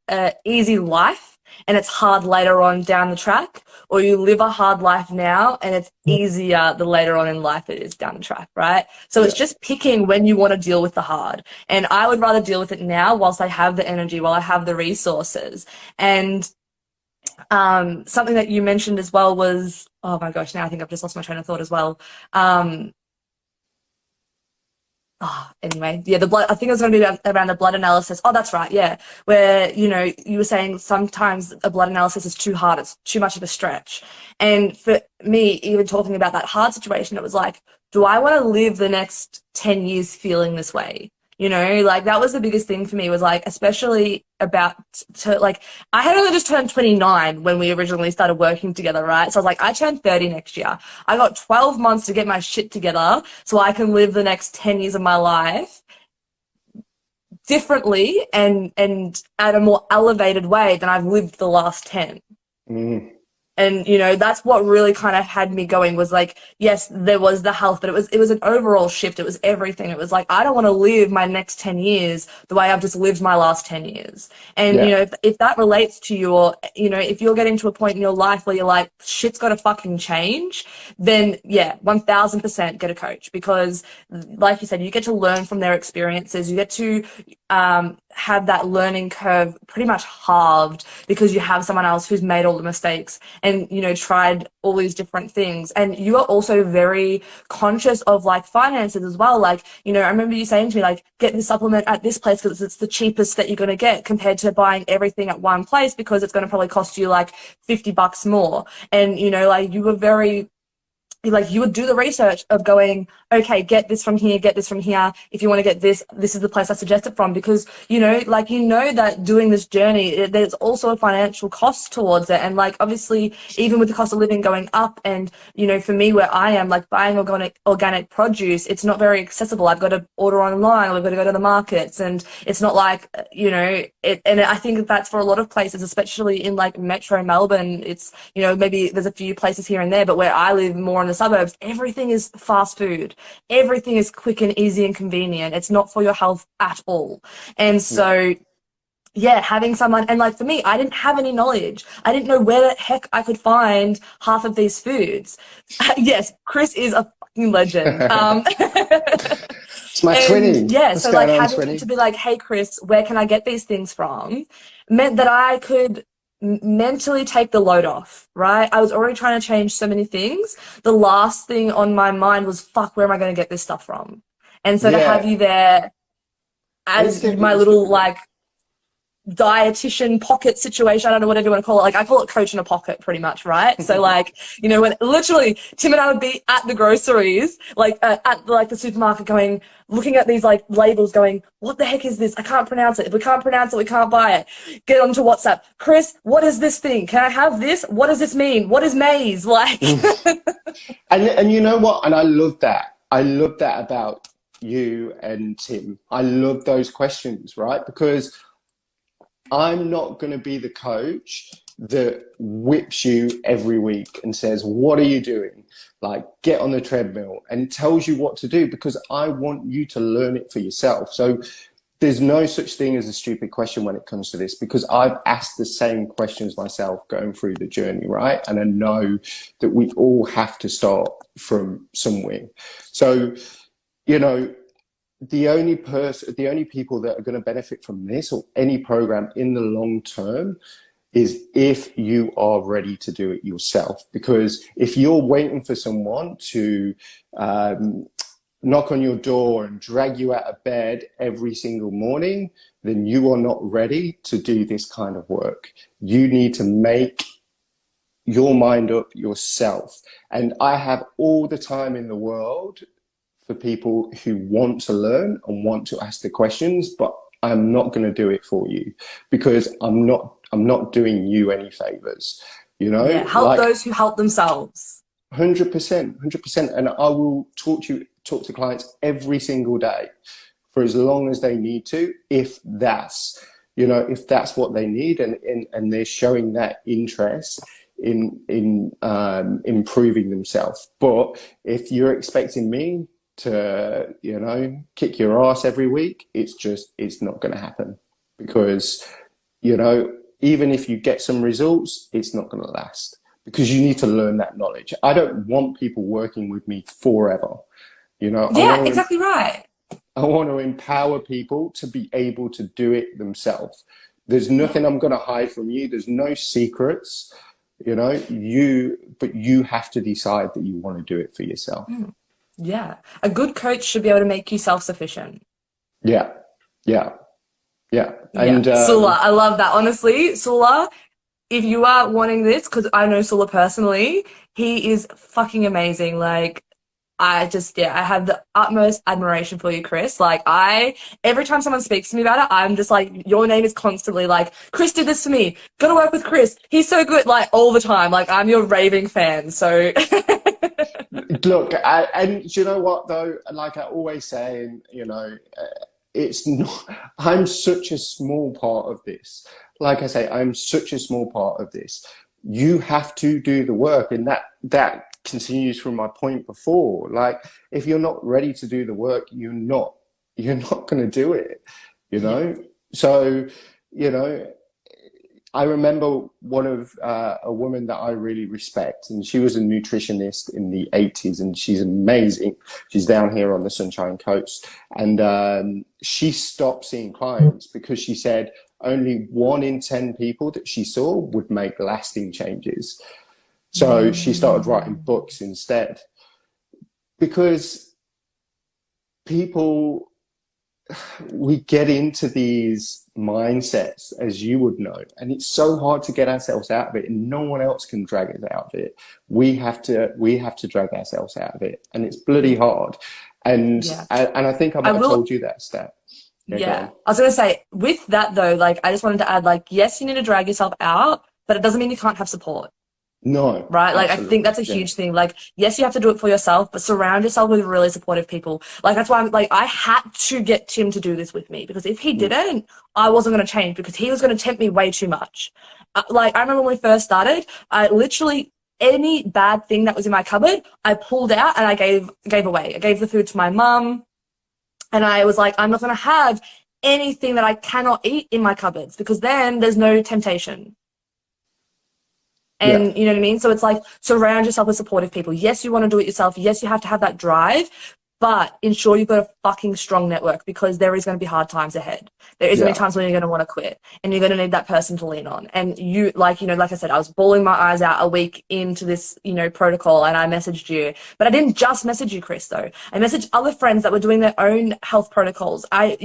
easy life and it's hard later on down the track, or you live a hard life now and it's easier the later on in life it is down the track, right? So it's just picking when you want to deal with the hard. And I would rather deal with it now whilst I have the energy, while I have the resources. And something that you mentioned as well was, oh my gosh, now I think I've just lost my train of thought as well. Anyway, yeah, the blood, I think it was going to be around the blood analysis. Oh, that's right. Yeah. Where, you know, you were saying sometimes a blood analysis is too hard. It's too much of a stretch. And for me, even talking about that hard situation, it was like, do I want to live the next 10 years feeling this way? You know, like, that was the biggest thing for me, was like, especially about like, I had only just turned 29 when we originally started working together, right? So I was like, I turned 30 next year. I got 12 months to get my shit together so I can live the next 10 years of my life differently and at a more elevated way than I've lived the last 10. And, you know, that's what really kind of had me going was like, yes, there was the health, but it was an overall shift. It was everything. It was like, I don't want to live my next 10 years the way I've just lived my last 10 years. And, you know, if that relates to you, or, you know, if you're getting to a point in your life where you're like, shit's got to fucking change, then yeah, 1000% get a coach, because like you said, you get to learn from their experiences. You get to have that learning curve pretty much halved because you have someone else who's made all the mistakes and, you know, tried all these different things. And you are also very conscious of like finances as well. Like, you know, I remember you saying to me, like, get this supplement at this place because it's the cheapest that you're going to get compared to buying everything at one place because it's going to probably cost you like $50 more. And, you know, like you were very, like you would do the research of going, okay, get this from here, get this from here. If you want to get this, this is the place I suggest it from, because, you know, like, you know, that doing this journey, there's also a financial cost towards it. And like, obviously, even with the cost of living going up and, you know, for me, where I am, like buying organic produce, it's not very accessible. I've got to order online, or I've got to go to the markets, and it's not like, you know, and I think that's for a lot of places, especially in like Metro Melbourne. It's, you know, maybe there's a few places here and there, but where I live more in the suburbs, everything is fast food. Everything is quick and easy and convenient. It's not for your health at all. And so, yeah, having someone, and like for me, I didn't have any knowledge. I didn't know where the heck I could find half of these foods. Yes, Chris is a fucking legend. It's my twinning. Yeah, What's so like having to be like, hey, Chris, where can I get these things from? Meant that I could mentally take the load off, right? I was already trying to change so many things. The last thing on my mind was, fuck, where am I going to get this stuff from? And so to have you there as my little like dietitian pocket situation, I don't know whatever you want to call it. Like I call it coach in a pocket pretty much, right? So like, you know, when literally Tim and I would be at the groceries, like at like the supermarket going, looking at these like labels going, what the heck is this? I can't pronounce it. If we can't pronounce it, we can't buy it. Get onto WhatsApp. Chris, what is this thing? Can I have this? What does this mean? What is maize? Like, and you know what? And I love that. I love that about you and Tim. I love those questions, right? Because I'm not going to be the coach that whips you every week and says, what are you doing? Like, get on the treadmill, and tells you what to do, because I want you to learn it for yourself. So there's no such thing as a stupid question when it comes to this, because I've asked the same questions myself going through the journey, right? And I know that we all have to start from somewhere. So, you know, the only people that are going to benefit from this or any program in the long term is if you are ready to do it yourself. Because if you're waiting for someone to knock on your door and drag you out of bed every single morning, then you are not ready to do this kind of work. You need to make your mind up yourself. And I have all the time in the world for people who want to learn and want to ask the questions, but I'm not going to do it for you, because I'm not doing you any favors, you know? Yeah, help like, those who help themselves. 100%. And I will talk to clients every single day for as long as they need to, if that's, you know, if that's what they need, and they're showing that interest in improving themselves. But if you're expecting me to, you know, kick your ass every week, it's not going to happen, because, you know, even if you get some results, it's not going to last, because you need to learn that knowledge. I don't want people working with me forever, you know. Yeah, exactly right. I want to empower people to be able to do it themselves. There's nothing I'm going to hide from you. There's no secrets, you know, but you have to decide that you want to do it for yourself. Yeah. A good coach should be able to make you self-sufficient. Yeah. And Sula, I love that. Honestly, Sula, if you are wanting this, because I know Sula personally, he is fucking amazing. Like, I have the utmost admiration for you, Chris. Like, every time someone speaks to me about it, I'm just like, your name is constantly like, Chris did this for me. Gotta work with Chris. He's so good. Like, all the time. Like, I'm your raving fan. So. Look, and do you know what though? Like I always say, you know, it's not, I'm such a small part of this. Like I say, I'm such a small part of this. You have to do the work. And that continues from my point before. Like, if you're not ready to do the work, you're not going to do it, you know? Yeah. So, you know, I remember one of a woman that I really respect, and she was a nutritionist in the 80s, and she's amazing. She's down here on the Sunshine Coast, and she stopped seeing clients because she said only 1 in 10 people that she saw would make lasting changes. So she started writing books instead, because people, we get into these mindsets, as you would know, and it's so hard to get ourselves out of it, and no one else can drag us out of it. We have to drag ourselves out of it, and it's bloody hard. And I think I might have told you that stat. Yeah, I was gonna say, with that though, like, I just wanted to add, like, yes, you need to drag yourself out, but it doesn't mean you can't have support. No. Right? Like, I think that's a huge thing. Like, yes, you have to do it for yourself, but surround yourself with really supportive people. Like, that's why I'm like, I had to get Tim to do this with me, because if he didn't, I wasn't going to change, because he was going to tempt me way too much. Like, I remember when we first started, I literally, any bad thing that was in my cupboard, I pulled out and I gave away. I gave the food to my mum, and I was like, I'm not going to have anything that I cannot eat in my cupboards, because then there's no temptation. And you know what I mean? So it's like, surround yourself with supportive people. Yes, you want to do it yourself. Yes, you have to have that drive, but ensure you've got a fucking strong network, because there is going to be hard times ahead. There is going to be times when you're going to want to quit, and you're going to need that person to lean on. And you, like, you know, like I said, I was bawling my eyes out a week into this, you know, protocol, and I messaged you, but I didn't just message you, Chris, though. I messaged other friends that were doing their own health protocols. I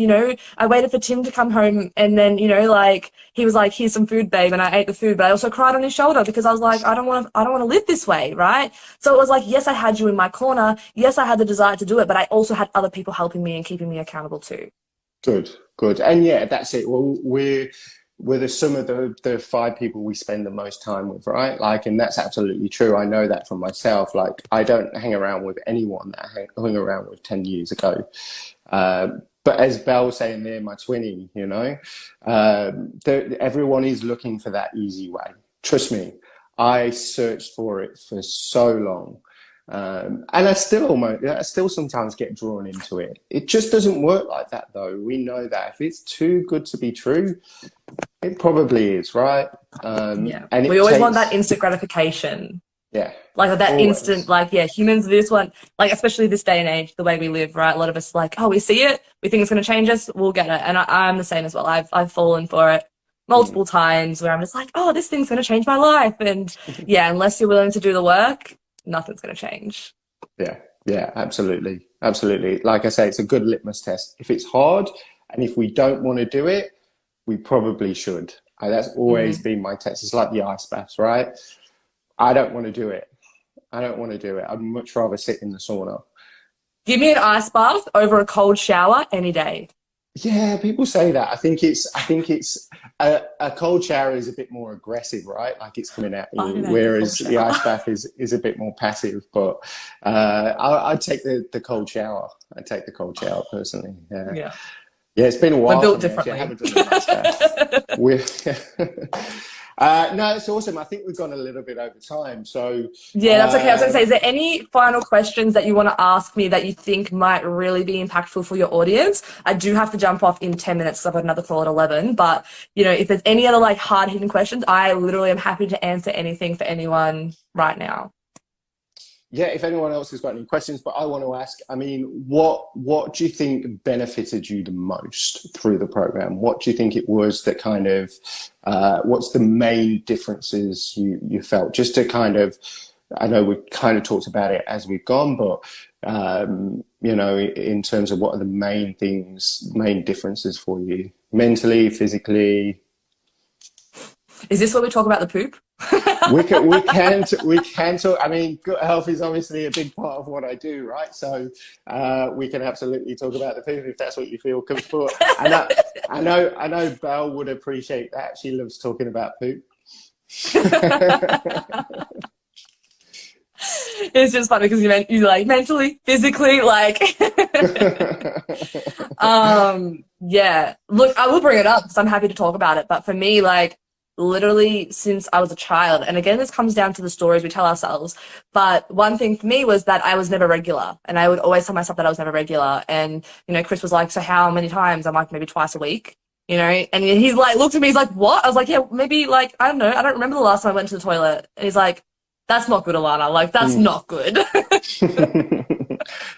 waited for Tim to come home, and then, you know, like, he was like, here's some food, babe. And I ate the food, but I also cried on his shoulder, because I was like, I don't want to live this way. Right. So it was like, yes, I had you in my corner. Yes, I had the desire to do it, but I also had other people helping me and keeping me accountable too. Good. And yeah, that's it. Well, we're the sum of the 5 people we spend the most time with, right? Like, and that's absolutely true. I know that from myself. Like, I don't hang around with anyone that I hung around with 10 years ago. But as Belle was saying there, my twinnie, you know, everyone is looking for that easy way. Trust me, I searched for it for so long. And I still sometimes get drawn into it. It just doesn't work like that, though. We know that if it's too good to be true, it probably is, right? And we always want that instant gratification. Yeah. Like that instant, like, humans this one, like, especially this day and age, the way we live, right? A lot of us, like, oh, we see it, we think it's going to change us, we'll get it. And I'm the same as well. I've fallen for it multiple times, where I'm just like, oh, this thing's going to change my life. And unless you're willing to do the work, nothing's going to change. Yeah, absolutely. Like I say, it's a good litmus test. If it's hard, and if we don't want to do it, we probably should. That's always been my test. It's like the ice baths, right? I don't want to do it. I'd much rather sit in the sauna. Give me an ice bath over a cold shower any day. Yeah, people say that. I think it's a cold shower is a bit more aggressive, right? Like, it's coming at you, whereas the ice bath is a bit more passive. But I'd take the cold shower. I'd take the cold shower personally. Yeah, it's been a while. We're built differently. I haven't done an ice bath. No, it's awesome. I think we've gone a little bit over time. So that's okay. I was going to say, is there any final questions that you want to ask me that you think might really be impactful for your audience? I do have to jump off in 10 minutes, because I've got another call at 11. But, you know, if there's any other, like, hard-hitting questions, I literally am happy to answer anything for anyone right now. Yeah, if anyone else has got any questions, but I want to ask, I mean, what do you think benefited you the most through the program? What do you think it was that kind of, what's the main differences you felt? Just to kind of, I know we kind of talked about it as we've gone, but, you know, in terms of what are the main differences for you, mentally, physically? Is this where we talk about the poop? we can talk. I mean, good health is obviously a big part of what I do, right? So we can absolutely talk about the poop if that's what you feel comfortable. I know Belle would appreciate that. She loves talking about poop. It's just funny because you like mentally, physically, like, yeah. Look, I will bring it up because I'm happy to talk about it. But for me, like, literally since I was a child, and again, this comes down to the stories we tell ourselves. But one thing for me was that I was never regular, and I would always tell myself that I was never regular. And, you know, Chris was like, so how many times? I'm like, maybe twice a week. You know, and he's like, looked at me, he's like, what? I was like, yeah, maybe like, I don't know. I don't remember the last time I went to the toilet. And he's like, that's not good, Alana. Like, that's not good.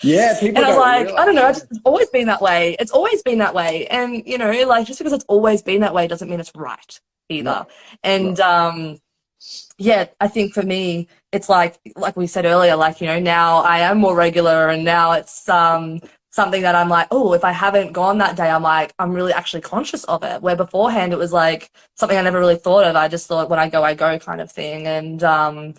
Yeah, people And I was don't like, I don't know, realize. it's always been that way. It's always been that way. And, you know, like, just because it's always been that way doesn't mean it's right either. No, And, no. yeah, I think for me, it's like we said earlier, like, you know, now I am more regular and now it's, something that I'm like, oh, if I haven't gone that day, I'm like, I'm really actually conscious of it. Where beforehand it was like something I never really thought of. I just thought when I go kind of thing. And,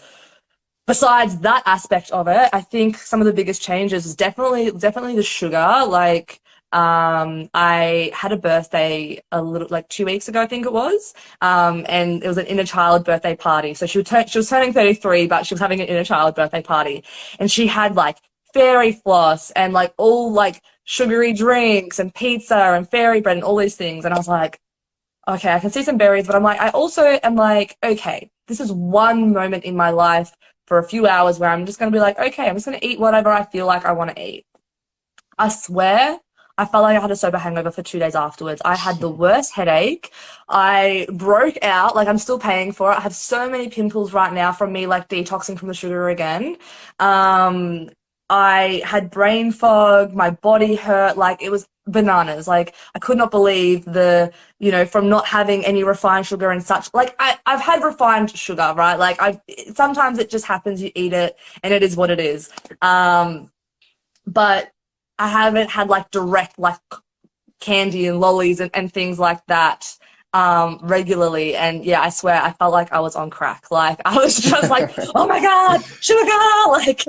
besides that aspect of it, I think some of the biggest changes is definitely the sugar. Like, I had a birthday a little like 2 weeks ago, I think it was, and it was an inner child birthday party. So she was turning 33, but she was having an inner child birthday party, and she had like fairy floss and like all like sugary drinks and pizza and fairy bread and all these things. And I was like, okay, I can see some berries, but I'm like, I also am like, okay, this is one moment in my life for a few hours where I'm just going to be like, okay, I'm just going to eat whatever I feel like I want to eat. I swear, I felt like I had a sober hangover for 2 days afterwards. I had the worst headache. I broke out. Like, I'm still paying for it. I have so many pimples right now from me, like, detoxing from the sugar again. I had brain fog. My body hurt. Like, it was bananas. Like, I could not believe you know, from not having any refined sugar and such. Like, I've had refined sugar, right? Like, sometimes it just happens, you eat it, and it is what it is. But I haven't had like direct like candy and lollies and things like that regularly. And yeah, I swear I felt like I was on crack. Like, I was just like, oh my God, sugar, like.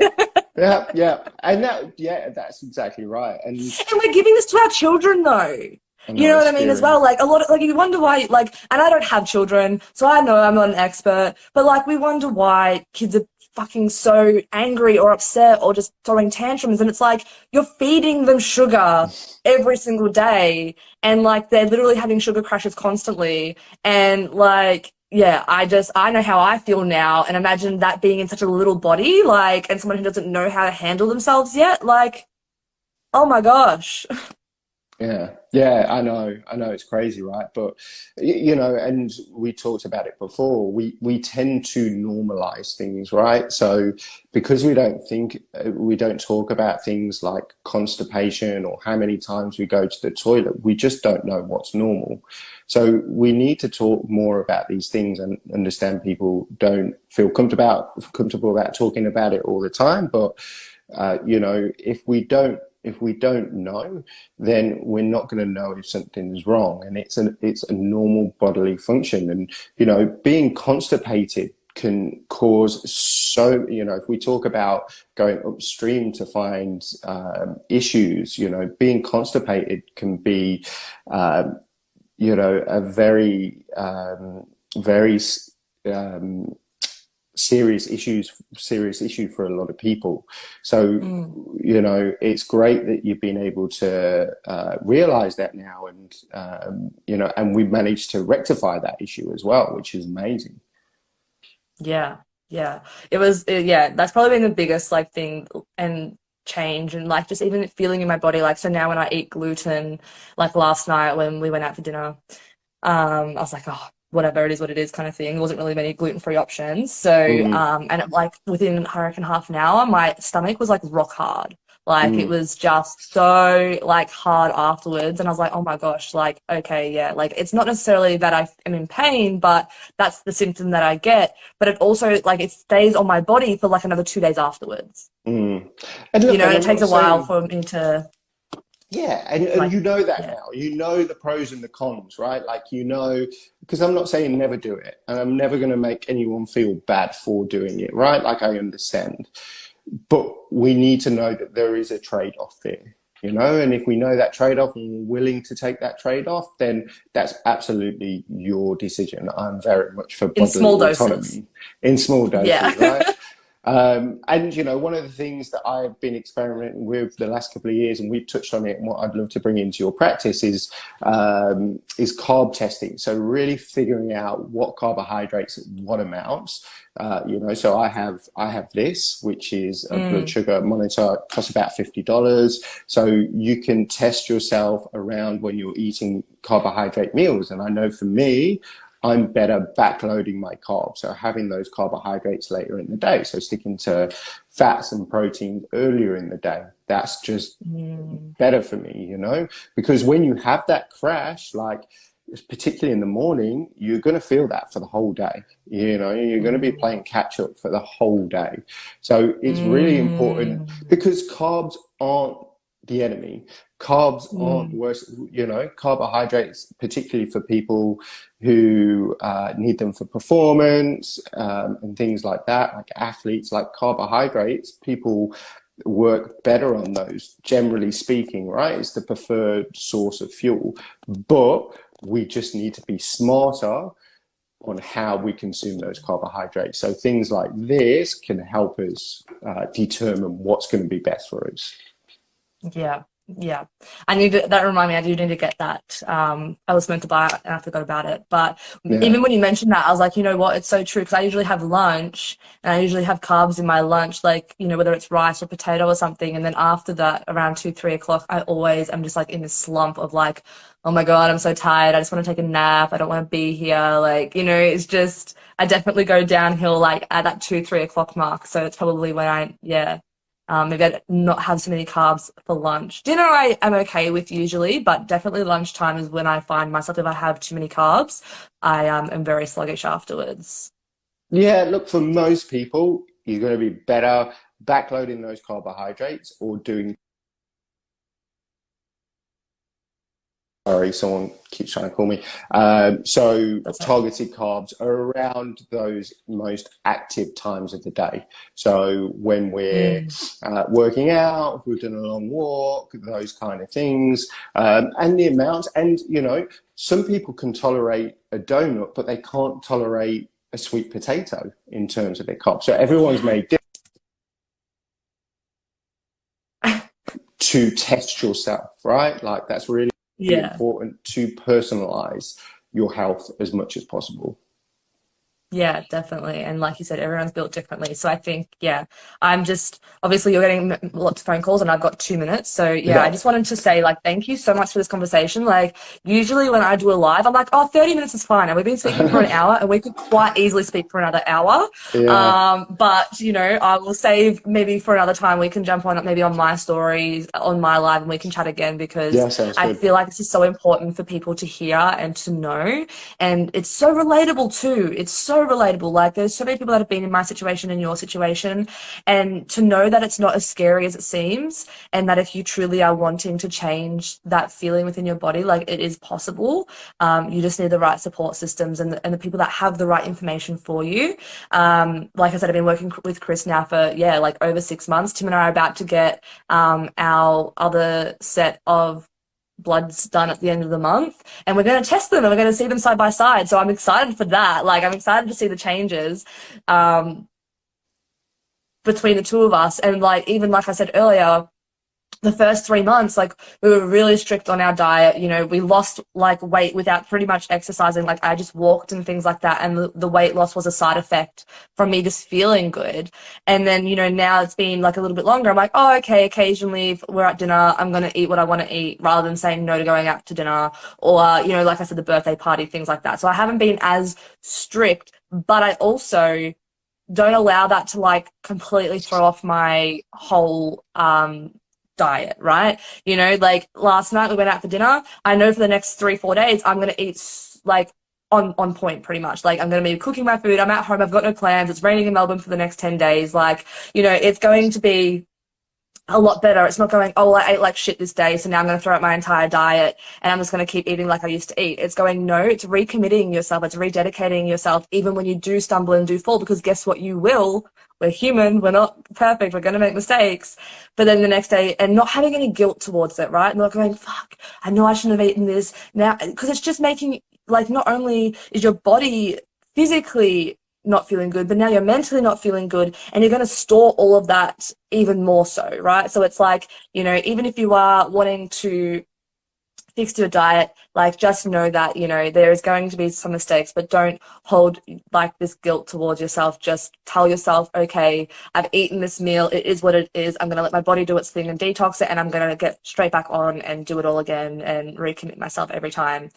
Yeah, and that's exactly right. And we're giving this to our children though. I You know know what it's I mean? As scary. well, like a lot of, like, you wonder why, like, and I don't have children, so I know I'm not an expert, but like, we wonder why kids are fucking so angry or upset or just throwing tantrums. And it's like, you're feeding them sugar every single day, and like, they're literally having sugar crashes constantly. And like, yeah, I know how I feel now. And imagine that being in such a little body, like, and someone who doesn't know how to handle themselves yet, like, oh my gosh. Yeah, I know, it's crazy, right? But you know, and we talked about it before. We tend to normalize things, right? So because we don't talk about things like constipation or how many times we go to the toilet, we just don't know what's normal. So we need to talk more about these things and understand people don't feel comfortable about talking about it all the time. But you know, if we don't know, then we're not going to know if something's wrong, and it's a normal bodily function. And you know, being constipated can cause, so you know, if we talk about going upstream to find issues, you know, being constipated can be you know, a very serious issue for a lot of people. So you know, it's great that you've been able to realize that now, and you know, and we've managed to rectify that issue as well, which is amazing. Yeah, yeah. Yeah, that's probably been the biggest like thing and change, and like just even feeling in my body. Like, so now when I eat gluten, like last night when we went out for dinner, I was like, oh, whatever, it is what it is kind of thing. There wasn't really many gluten-free options. So, Mm, and it, like within, I reckon, half an hour, my stomach was like rock hard. Like, it mm. was just so like hard afterwards. And I was like, oh my gosh, like, okay, yeah, like it's not necessarily that I am in pain, but that's the symptom that I get. But it also, like, it stays on my body for like another 2 days afterwards, Mm. And you look, know, and and it I'm takes not a while saying, for me to yeah, and like, you know that yeah. now. You know the pros and the cons, right? Like, you know, because I'm not saying never do it, and I'm never going to make anyone feel bad for doing it, right? Like, I understand. But we need to know that there is a trade-off there, you know, and if we know that trade-off and we're willing to take that trade-off, then that's absolutely your decision. I'm very much for In bodily small doses. autonomy in small Yeah. doses, right? And you know, one of the things that I've been experimenting with the last couple of years, and we've touched on it, and what I'd love to bring into your practice is carb testing. So really figuring out what carbohydrates at what amounts. You know, so I have this, which is a blood sugar monitor, costs about $50. So you can test yourself around when you're eating carbohydrate meals. And I know for me, I'm better backloading my carbs, so having those carbohydrates later in the day. So sticking to fats and proteins earlier in the day. That's just better for me, you know, because when you have that crash, like particularly in the morning, you're going to feel that for the whole day. You know, you're going to be playing catch up for the whole day. So it's really important because carbs aren't the enemy. Carbs aren't worse, you know, carbohydrates, particularly for people who need them for performance and things like that, like athletes, like carbohydrates, people work better on those, generally speaking, right? It's the preferred source of fuel. But we just need to be smarter on how we consume those carbohydrates. So things like this can help us determine what's going to be best for us. Yeah. Yeah, I need to, that remind me, I do need to get that. I was meant to buy it and I forgot about it. But even when you mentioned that, I was like, you know what, it's so true, because I usually have lunch and I usually have carbs in my lunch, like, you know, whether it's rice or potato or something. And then after that, around 2-3 o'clock, I always am just like in this slump of like, oh my God, I'm so tired. I just want to take a nap. I don't want to be here. Like, you know, it's just, I definitely go downhill like at that 2-3 o'clock mark. So it's probably when maybe I'd not have so many carbs for lunch. Dinner I am okay with usually, but definitely lunchtime is when I find myself, if I have too many carbs, I am very sluggish afterwards. Yeah, look, for most people, you're going to be better backloading those carbohydrates or doing. Sorry, someone keeps trying to call me. So targeted carbs are around those most active times of the day. So when we're working out, if we've done a long walk, those kind of things, and the amounts. And, you know, some people can tolerate a donut, but they can't tolerate a sweet potato in terms of their carbs. So everyone's made different. To test yourself, right? Like that's really important to personalize your health as much as possible. Yeah, definitely. And like you said, everyone's built differently. So I think, I'm just, obviously you're getting lots of phone calls and I've got 2 minutes. So I just wanted to say like, thank you so much for this conversation. Like usually when I do a live, I'm like, oh, 30 minutes is fine. And we've been speaking for an hour and we could quite easily speak for another hour. But you know, I will save maybe for another time. We can jump on maybe on my stories, on my live, and we can chat again, because I feel like this is so important for people to hear and to know. And it's so relatable too. It's so relatable. Like there's so many people that have been in my situation and your situation, and to know that it's not as scary as it seems, and that if you truly are wanting to change that feeling within your body, like it is possible. You just need the right support systems and the people that have the right information for you. Like I said, I've been working with Chris now for like over 6 months. Tim and I are about to get our other set of bloods done at the end of the month, and we're going to test them and we're going to see them side by side. So I'm excited for that. Like I'm excited to see the changes between the two of us. And like, even like I said earlier, the first 3 months, like we were really strict on our diet. You know, we lost like weight without pretty much exercising. Like I just walked and things like that. And the weight loss was a side effect from me just feeling good. And then, you know, now it's been like a little bit longer. I'm like, oh, okay, occasionally if we're at dinner, I'm going to eat what I want to eat, rather than saying no to going out to dinner, or, you know, like I said, the birthday party, things like that. So I haven't been as strict, but I also don't allow that to like completely throw off my whole, diet, right? You know, like last night we went out for dinner. I know for the next 3-4 days I'm going to eat like on point pretty much. Like I'm going to be cooking my food. I'm at home. I've got no plans. It's raining in Melbourne for the next 10 days. Like, you know, it's going to be a lot better. It's not going, oh, I ate like shit this day, so now I'm going to throw out my entire diet and I'm just going to keep eating like I used to eat. It's going, no, it's recommitting yourself. It's rededicating yourself, even when you do stumble and do fall, because guess what? You will. We're human. We're not perfect. We're going to make mistakes. But then the next day, and not having any guilt towards it, right? Not going, fuck, I know I shouldn't have eaten this now, because it's just making, like, not only is your body physically not feeling good, but now you're mentally not feeling good, and you're going to store all of that even more so, right? So it's like, you know, even if you are wanting to fix your diet, like just know that, you know, there is going to be some mistakes, but don't hold like this guilt towards yourself. Just tell yourself, okay, I've eaten this meal, it is what it is, I'm going to let my body do its thing and detox it, and I'm going to get straight back on and do it all again and recommit myself every time.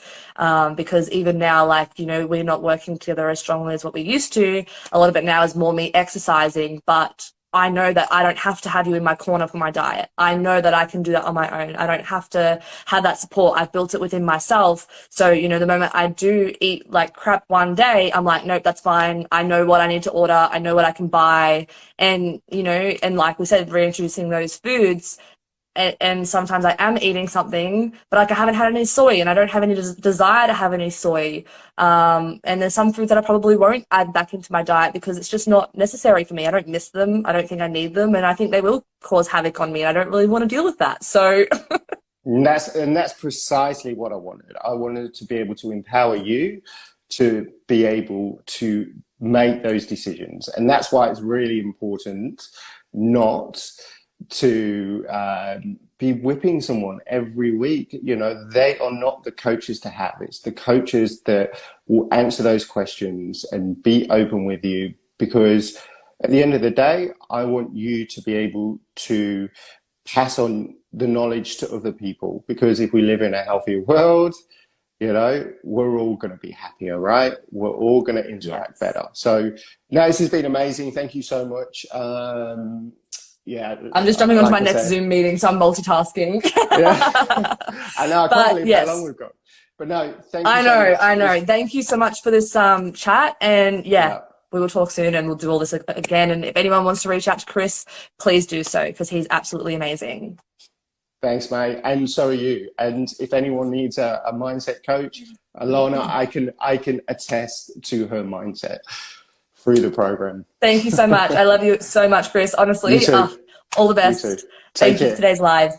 Because even now, like, you know, we're not working together as strongly as what we used to. A lot of it now is more me exercising, but I know that I don't have to have you in my corner for my diet. I know that I can do that on my own. I don't have to have that support. I've built it within myself. So, you know, the moment I do eat like crap one day, I'm like, nope, that's fine. I know what I need to order. I know what I can buy. And, you know, and like we said, reintroducing those foods. And sometimes I am eating something, but like I haven't had any soy, and I don't have any desire to have any soy. And there's some foods that I probably won't add back into my diet because it's just not necessary for me. I don't miss them. I don't think I need them. And I think they will cause havoc on me. And I don't really want to deal with that. So And that's precisely what I wanted. I wanted to be able to empower you to be able to make those decisions. And that's why it's really important not to be whipping someone every week. You know, they are not the coaches to have. It's the coaches that will answer those questions and be open with you, because at the end of the day, I want you to be able to pass on the knowledge to other people, because if we live in a healthier world, you know, we're all going to be happier, right? We're all going to interact better. So no, this has been amazing. Thank you so much. Yeah, I'm just jumping onto my next Zoom meeting, so I'm multitasking. Yeah, I know. I can't believe how long we've got. But no, thank you. I know. Thank you so much for this chat, and yeah, we will talk soon, and we'll do all this again. And if anyone wants to reach out to Chris, please do so, because he's absolutely amazing. Thanks, mate. And so are you. And if anyone needs a mindset coach, Alana, I can attest to her mindset through the program. Thank you so much. I love you so much, Chris. Honestly, all the best. You too. Thank you for today's live.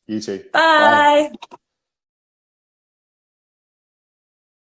You too. Bye.